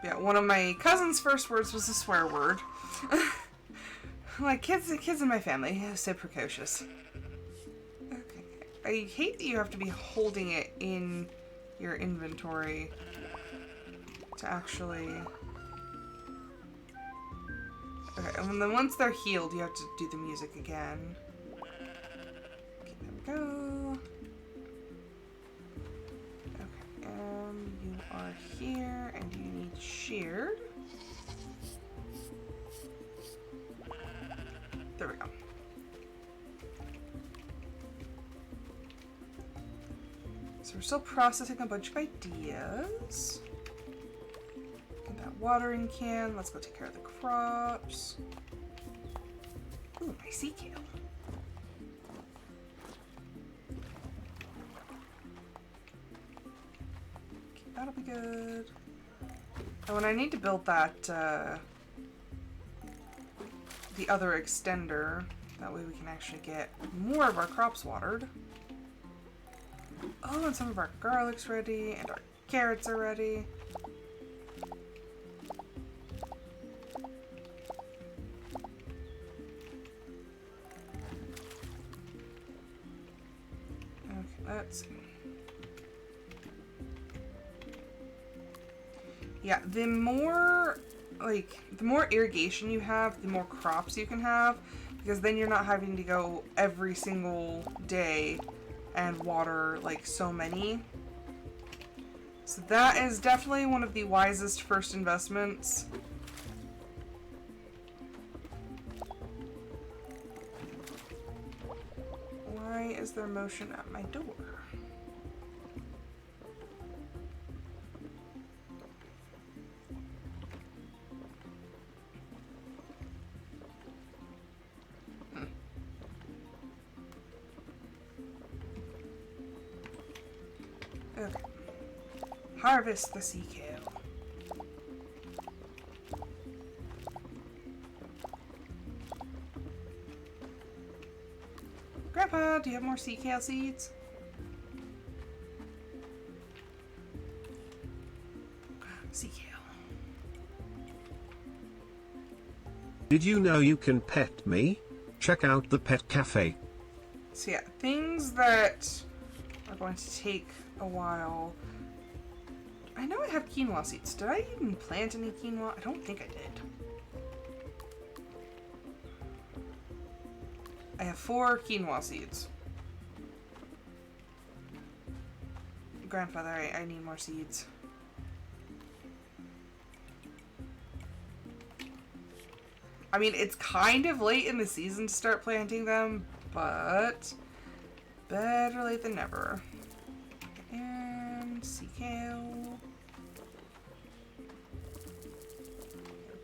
Yeah, one of my cousin's first words was a swear word. Like, kids in my family are so precocious. Okay. I hate that you have to be holding it in your inventory to actually... okay, and then once they're healed, you have to do the music again. Okay, there we go. Okay, you are here, and you need sheared. There we go. So we're still processing a bunch of ideas. Get that watering can. Let's go take care of the crops. Ooh, my sea kale. Okay, that'll be good. Oh, and I need to build that, the other extender. That way we can actually get more of our crops watered. Oh, and some of our garlic's ready, and our carrots are ready. Okay, let's see. Yeah, the more irrigation you have, the more crops you can have, because then you're not having to go every single day and water like so many. So that is definitely one of the wisest first investments. Why is there motion at my door? Okay. Harvest the sea kale. Grab. Grandpa, do you have more sea kale seeds? Sea kale. Did you know you can pet me? Check out the pet cafe. So yeah, things that are going to take a while. I know I have quinoa seeds. Did I even plant any quinoa? I don't think I did. I have 4 quinoa seeds. Grandfather, I need more seeds. I mean, it's kind of late in the season to start planting them, but better late than never. And sea kale.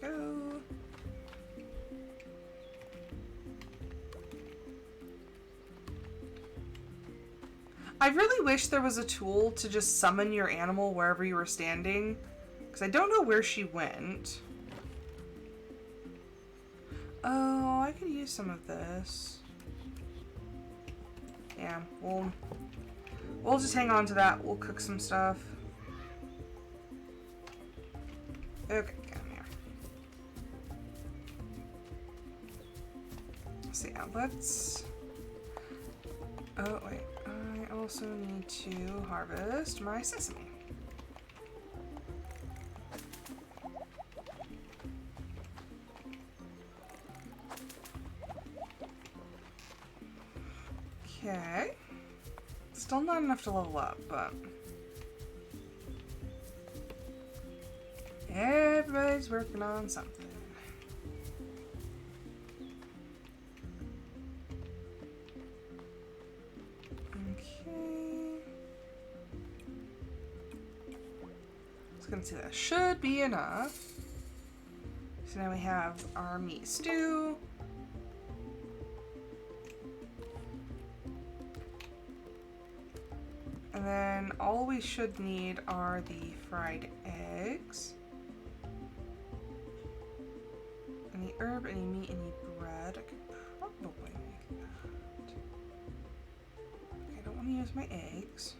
There we go. I really wish there was a tool to just summon your animal wherever you were standing, because I don't know where she went. Oh, I could use some of this. Yeah, we'll just hang on to that. We'll cook some stuff. Okay, come here. So yeah, let's... Oh, wait. I also need to harvest my sesame. Okay. Still not enough to level up, but... everybody's working on something. Okay. Just gonna see that should be enough. So now we have our meat stew. And then all we should need are the fried eggs. Any herb, any meat, any bread. I could probably make that. Okay, I don't want to use my eggs.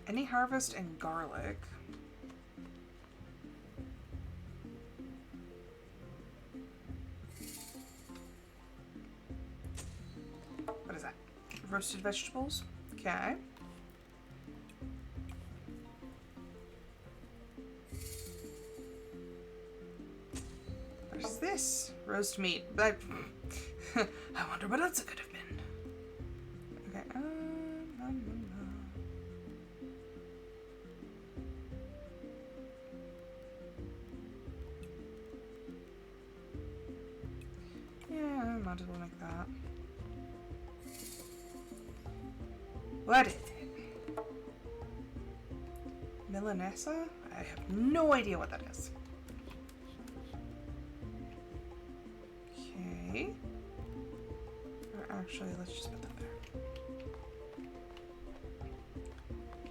Any harvest and garlic. What is that? Roasted vegetables. Okay. What's this? Roast meat. I wonder what else it could have been. Okay. Yeah, I might as well make that. What is it? Milanesa? I have no idea what that is. Okay. Or actually, let's just put that there.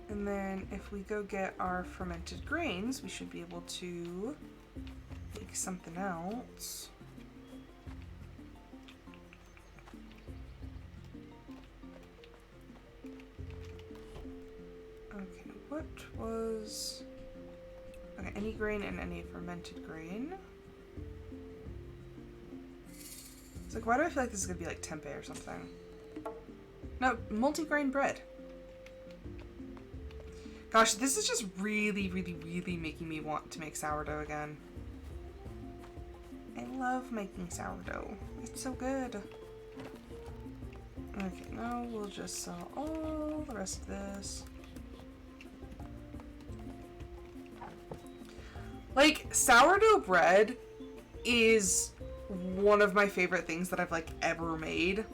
And then if we go get our fermented grains, we should be able to make something else. Okay, what was... Okay, any grain and any fermented grain. It's like, why do I feel like this is gonna be like tempeh or something? No, multigrain bread. Gosh, this is just really, really, really making me want to make sourdough again. I love making sourdough. It's so good. Okay, now we'll just sell all the rest of this. Like, sourdough bread is one of my favorite things that I've, like, ever made.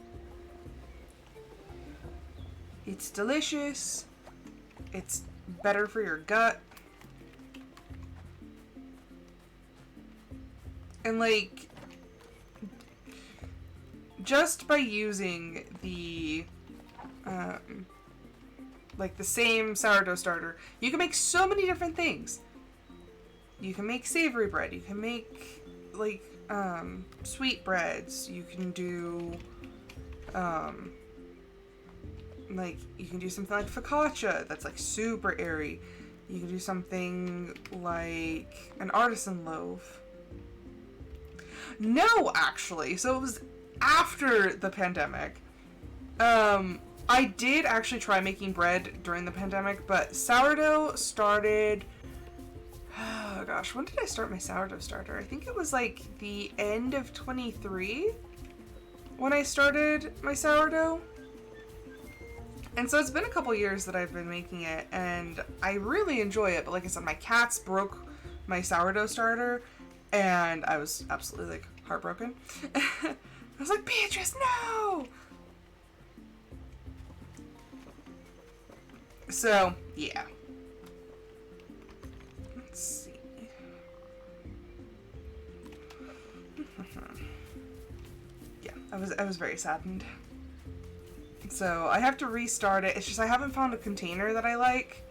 It's delicious. It's better for your gut. And, like, just by using the, like, the same sourdough starter, you can make so many different things. You can make savory bread. You can make, like, sweetbreads. You can do, like, you can do something like focaccia that's like super airy. You can do something like an artisan loaf. No, actually. So it was after the pandemic. I did actually try making bread during the pandemic, but sourdough started... Oh gosh, when did I start my sourdough starter? I think it was like the end of 23 when I started my sourdough. And so it's been a couple years that I've been making it, and I really enjoy it. But like I said, my cats broke my sourdough starter, and I was absolutely like heartbroken. I was like, Beatrice, no! So, yeah. Let's see. Yeah, I was very saddened. So I have to restart it. It's just I haven't found a container that I like.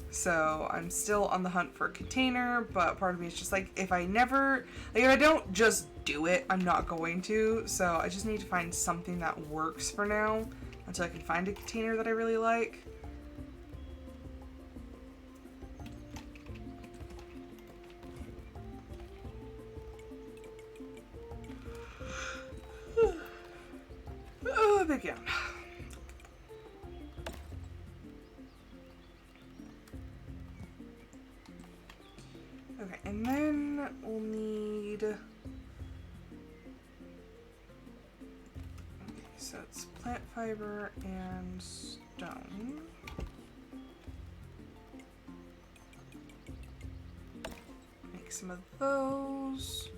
So I'm still on the hunt for a container, but part of me is just like, if I don't just do it, I'm not going to. So I just need to find something that works for now until I can find a container that I really like. Oh, big yawn. Okay, and then we'll need... Okay, so it's plant fiber and stone. Make some of those.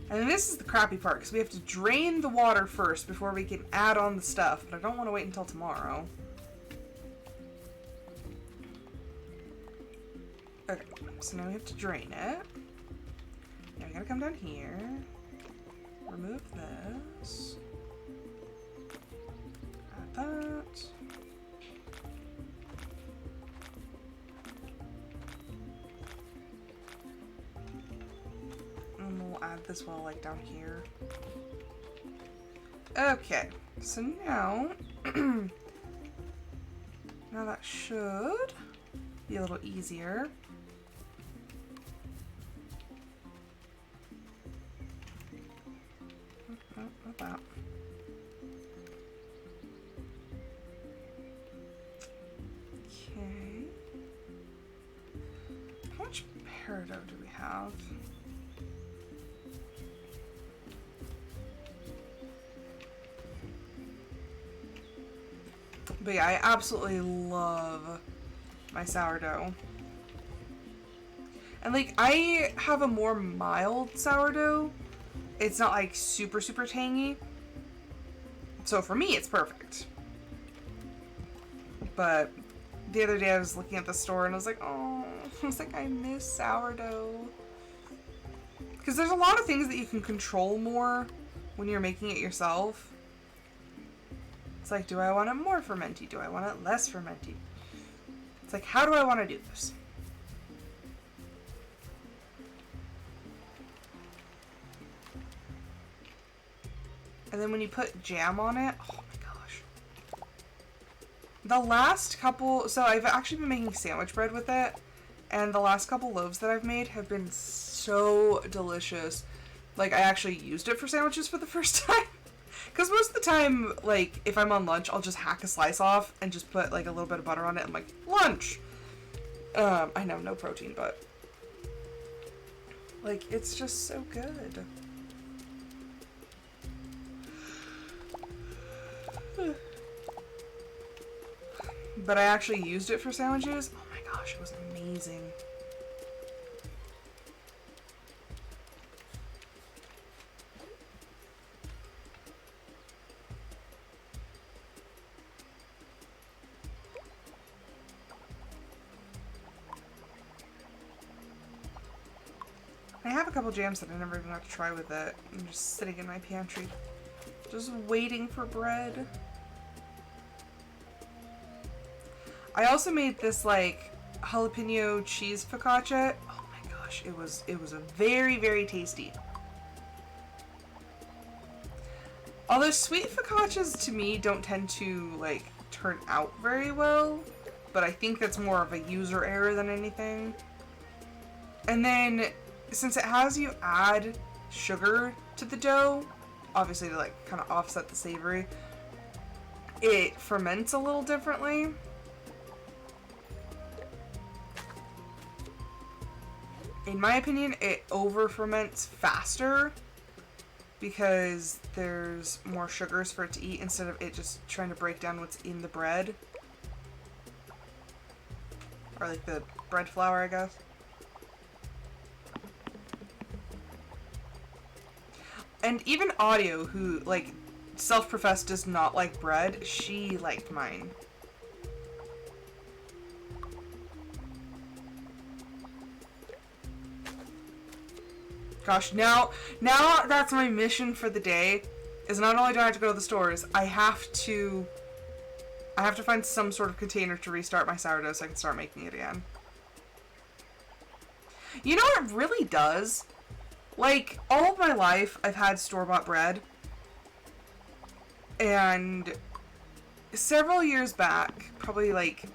And this is the crappy part, because we have to drain the water first before we can add on the stuff, but I don't want to wait until tomorrow. Okay, so now we have to drain it. Now we gotta come down here, remove this, add that. And we'll add this well like down here. Okay, so now, now that should be a little easier. Oh, not that. Okay. How much peridot do we have? But yeah, I absolutely love my sourdough. And like, I have a more mild sourdough. It's not like super, super tangy. So for me, it's perfect. But the other day I was looking at the store and I was like, oh, I was like, I miss sourdough. Because there's a lot of things that you can control more when you're making it yourself. It's like, do I want it more fermenty? Do I want it less fermenty? It's like, how do I want to do this? And then when you put jam on it, oh my gosh. The last couple, so I've actually been making sandwich bread with it, and the last couple loaves that I've made have been so delicious. Like, I actually used it for sandwiches for the first time. Because most of the time, like, if I'm on lunch, I'll just hack a slice off and just put, like, a little bit of butter on it and, like, lunch! I know, no protein, but... like, it's just so good. But I actually used it for sandwiches. Oh my gosh, it was amazing. I have a couple jams that I never even got to try with it. I'm just sitting in my pantry, just waiting for bread. I also made this like jalapeno cheese focaccia. Oh my gosh, it was very, very tasty. Although sweet focaccias to me don't tend to like turn out very well, but I think that's more of a user error than anything. And then since it has you add sugar to the dough, obviously to like kind of offset the savory, it ferments a little differently. In my opinion, it over ferments faster because there's more sugars for it to eat instead of it just trying to break down what's in the bread. Or like the bread flour, I guess. And even Audio, who like self-professed does not like bread, she liked mine. Gosh, now that's my mission for the day, is not only do I have to go to the stores, I have to find some sort of container to restart my sourdough so I can start making it again. You know what it really does? Like, all of my life, I've had store-bought bread. And several years back, probably like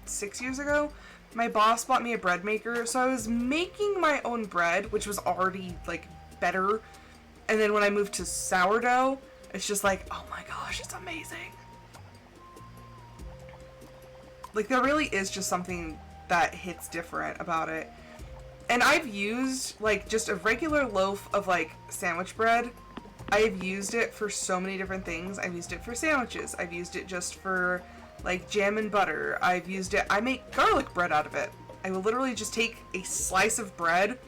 6 years ago, my boss bought me a bread maker. So I was making my own bread, which was already like better. And then when I moved to sourdough, it's just like, oh my gosh, it's amazing. Like, there really is just something that hits different about it. And I've used, like, just a regular loaf of, like, sandwich bread. I've used it for so many different things. I've used it for sandwiches. I've used it just for, like, jam and butter. I've used it... I make garlic bread out of it. I will literally just take a slice of bread,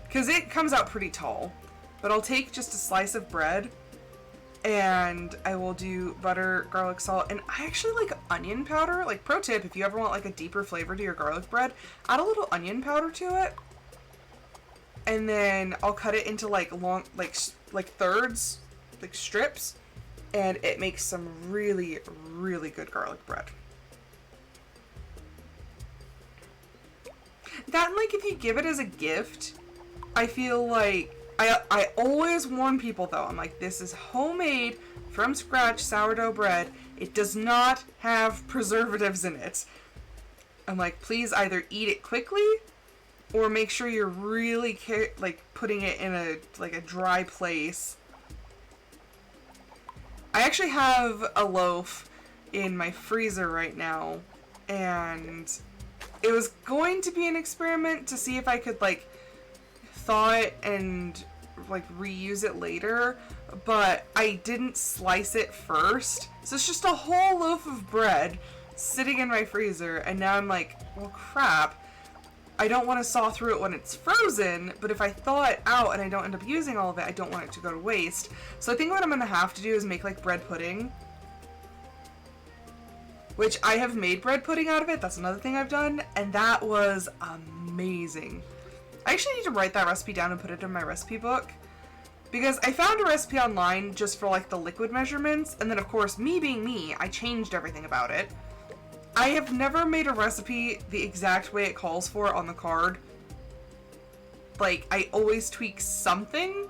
because it comes out pretty tall. But I'll take just a slice of bread, and I will do butter, garlic, salt, and I actually like onion powder. Like, pro tip, if you ever want, like, a deeper flavor to your garlic bread, add a little onion powder to it. And then I'll cut it into like long, like thirds, like strips, and it makes some really, really good garlic bread. That, and like, if you give it as a gift, I feel like, I always warn people though, I'm like, this is homemade, from scratch sourdough bread. It does not have preservatives in it. I'm like, please either eat it quickly, or make sure you're really like putting it in a dry place. I actually have a loaf in my freezer right now, and it was going to be an experiment to see if I could like thaw it and like reuse it later, but I didn't slice it first. So it's just a whole loaf of bread sitting in my freezer, and now I'm like, well crap. I don't want to saw through it when it's frozen, but if I thaw it out and I don't end up using all of it, I don't want it to go to waste. So I think what I'm going to have to do is make like bread pudding. Which I have made bread pudding out of it. That's another thing I've done. And that was amazing. I actually need to write that recipe down and put it in my recipe book. Because I found a recipe online just for like the liquid measurements. And then of course, me being me, I changed everything about it. I have never made a recipe the exact way it calls for on the card. Like, I always tweak something.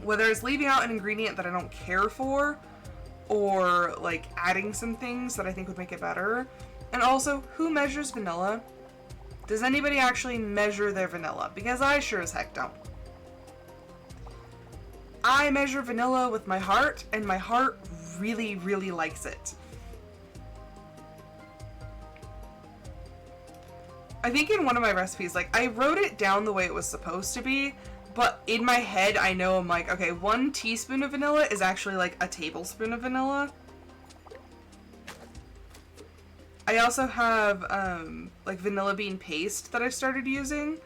Whether it's leaving out an ingredient that I don't care for, or, like, adding some things that I think would make it better. And also, who measures vanilla? Does anybody actually measure their vanilla? Because I sure as heck don't. I measure vanilla with my heart, and my heart really, really likes it. I think in one of my recipes, like, I wrote it down the way it was supposed to be, but in my head, I know I'm like, okay, 1 teaspoon of vanilla is actually like a tablespoon of vanilla. I also have, like, vanilla bean paste that I started using.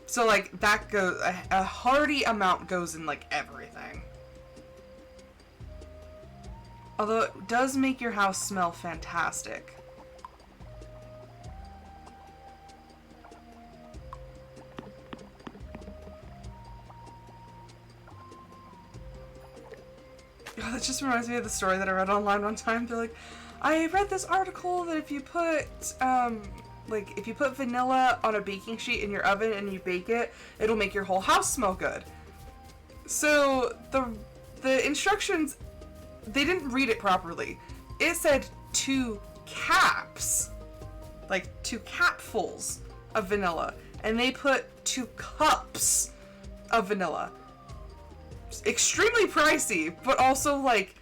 So, like, that goes, a hearty amount goes in, like, everything. Although it does make your house smell fantastic. Oh, that just reminds me of the story that I read online one time. They're like, I read this article that if you put, if you put vanilla on a baking sheet in your oven and you bake it, it'll make your whole house smell good. So the instructions, they didn't read it properly. It said 2 caps, like 2 capfuls of vanilla, and they put 2 cups of vanilla. It's extremely pricey, but also like,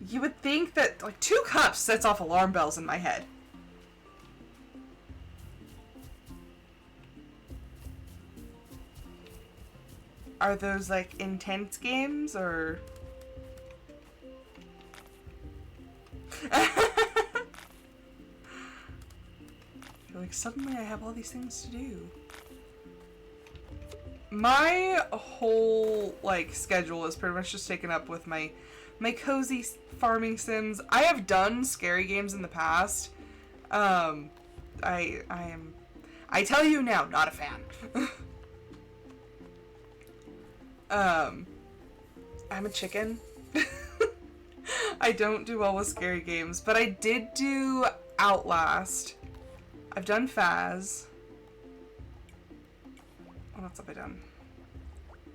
you would think that like 2 cups sets off alarm bells in my head. Are those like intense games or? Like suddenly I have all these things to do. My whole like schedule is pretty much just taken up with my cozy farming sims. I have done scary games in the past. I tell you now, not a fan. I'm a chicken. I don't do well with scary games, but I did do Outlast. I've done Faz. What else have I done?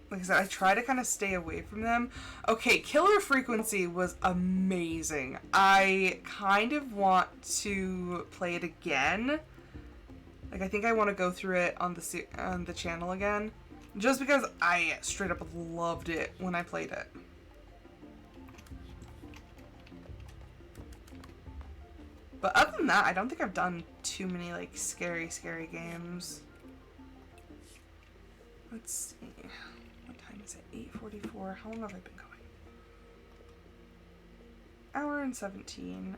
Like I said, I try to kind of stay away from them. Okay, Killer Frequency was amazing. I kind of want to play it again. Like, I think I want to go through it on the channel again. Just because I straight up loved it when I played it. But other than that, I don't think I've done too many, like, scary games. Let's see. What time is it? 8:44. How long have I been going? Hour and 17.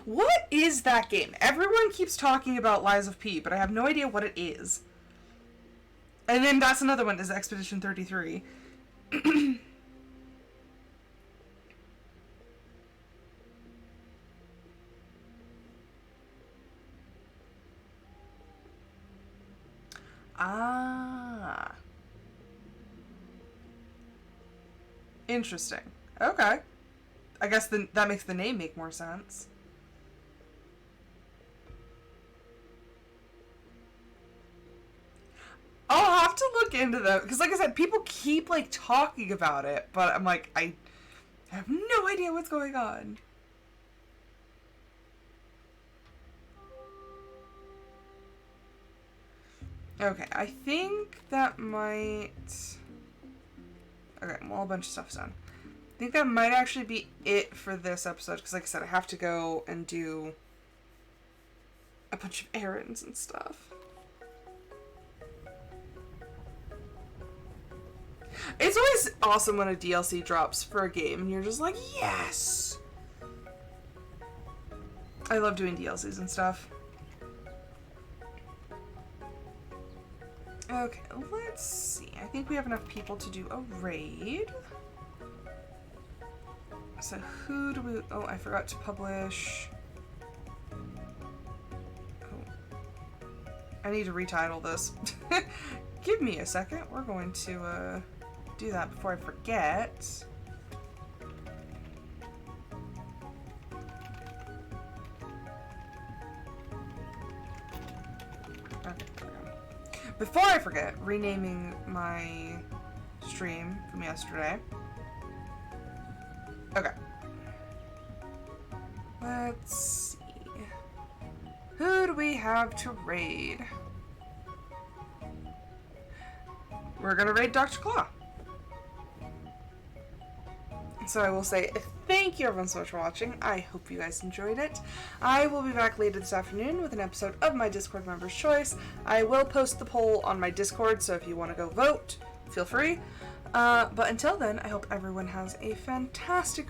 What is that game? Everyone keeps talking about Lies of P, but I have no idea what it is. And then that's another one, is Expedition 33. Ah. Interesting. Okay. I guess that makes the name make more sense. I'll have to look into that, because like I said, people keep like talking about it, but I'm like, I have no idea what's going on. Okay, I think that might... Okay, well, a bunch of stuff's done. I think that might actually be it for this episode, because like I said, I have to go and do a bunch of errands and stuff. It's always awesome when a DLC drops for a game, and you're just like, yes! I love doing DLCs and stuff. Okay, let's see. I think we have enough people to do a raid. So who do we... Oh, I forgot to publish... Oh. I need to retitle this. Give me a second. We're going to do that before I forget. Before I forget, renaming my stream from yesterday. Okay. Let's see. Who do we have to raid? We're gonna raid Dr. Claw. So I will say thank you everyone so much for watching. I hope you guys enjoyed it. I will be back later this afternoon with an episode of my Discord Members' Choice. I will post the poll on my Discord, so if you want to go vote, feel free. But until then, I hope everyone has a fantastic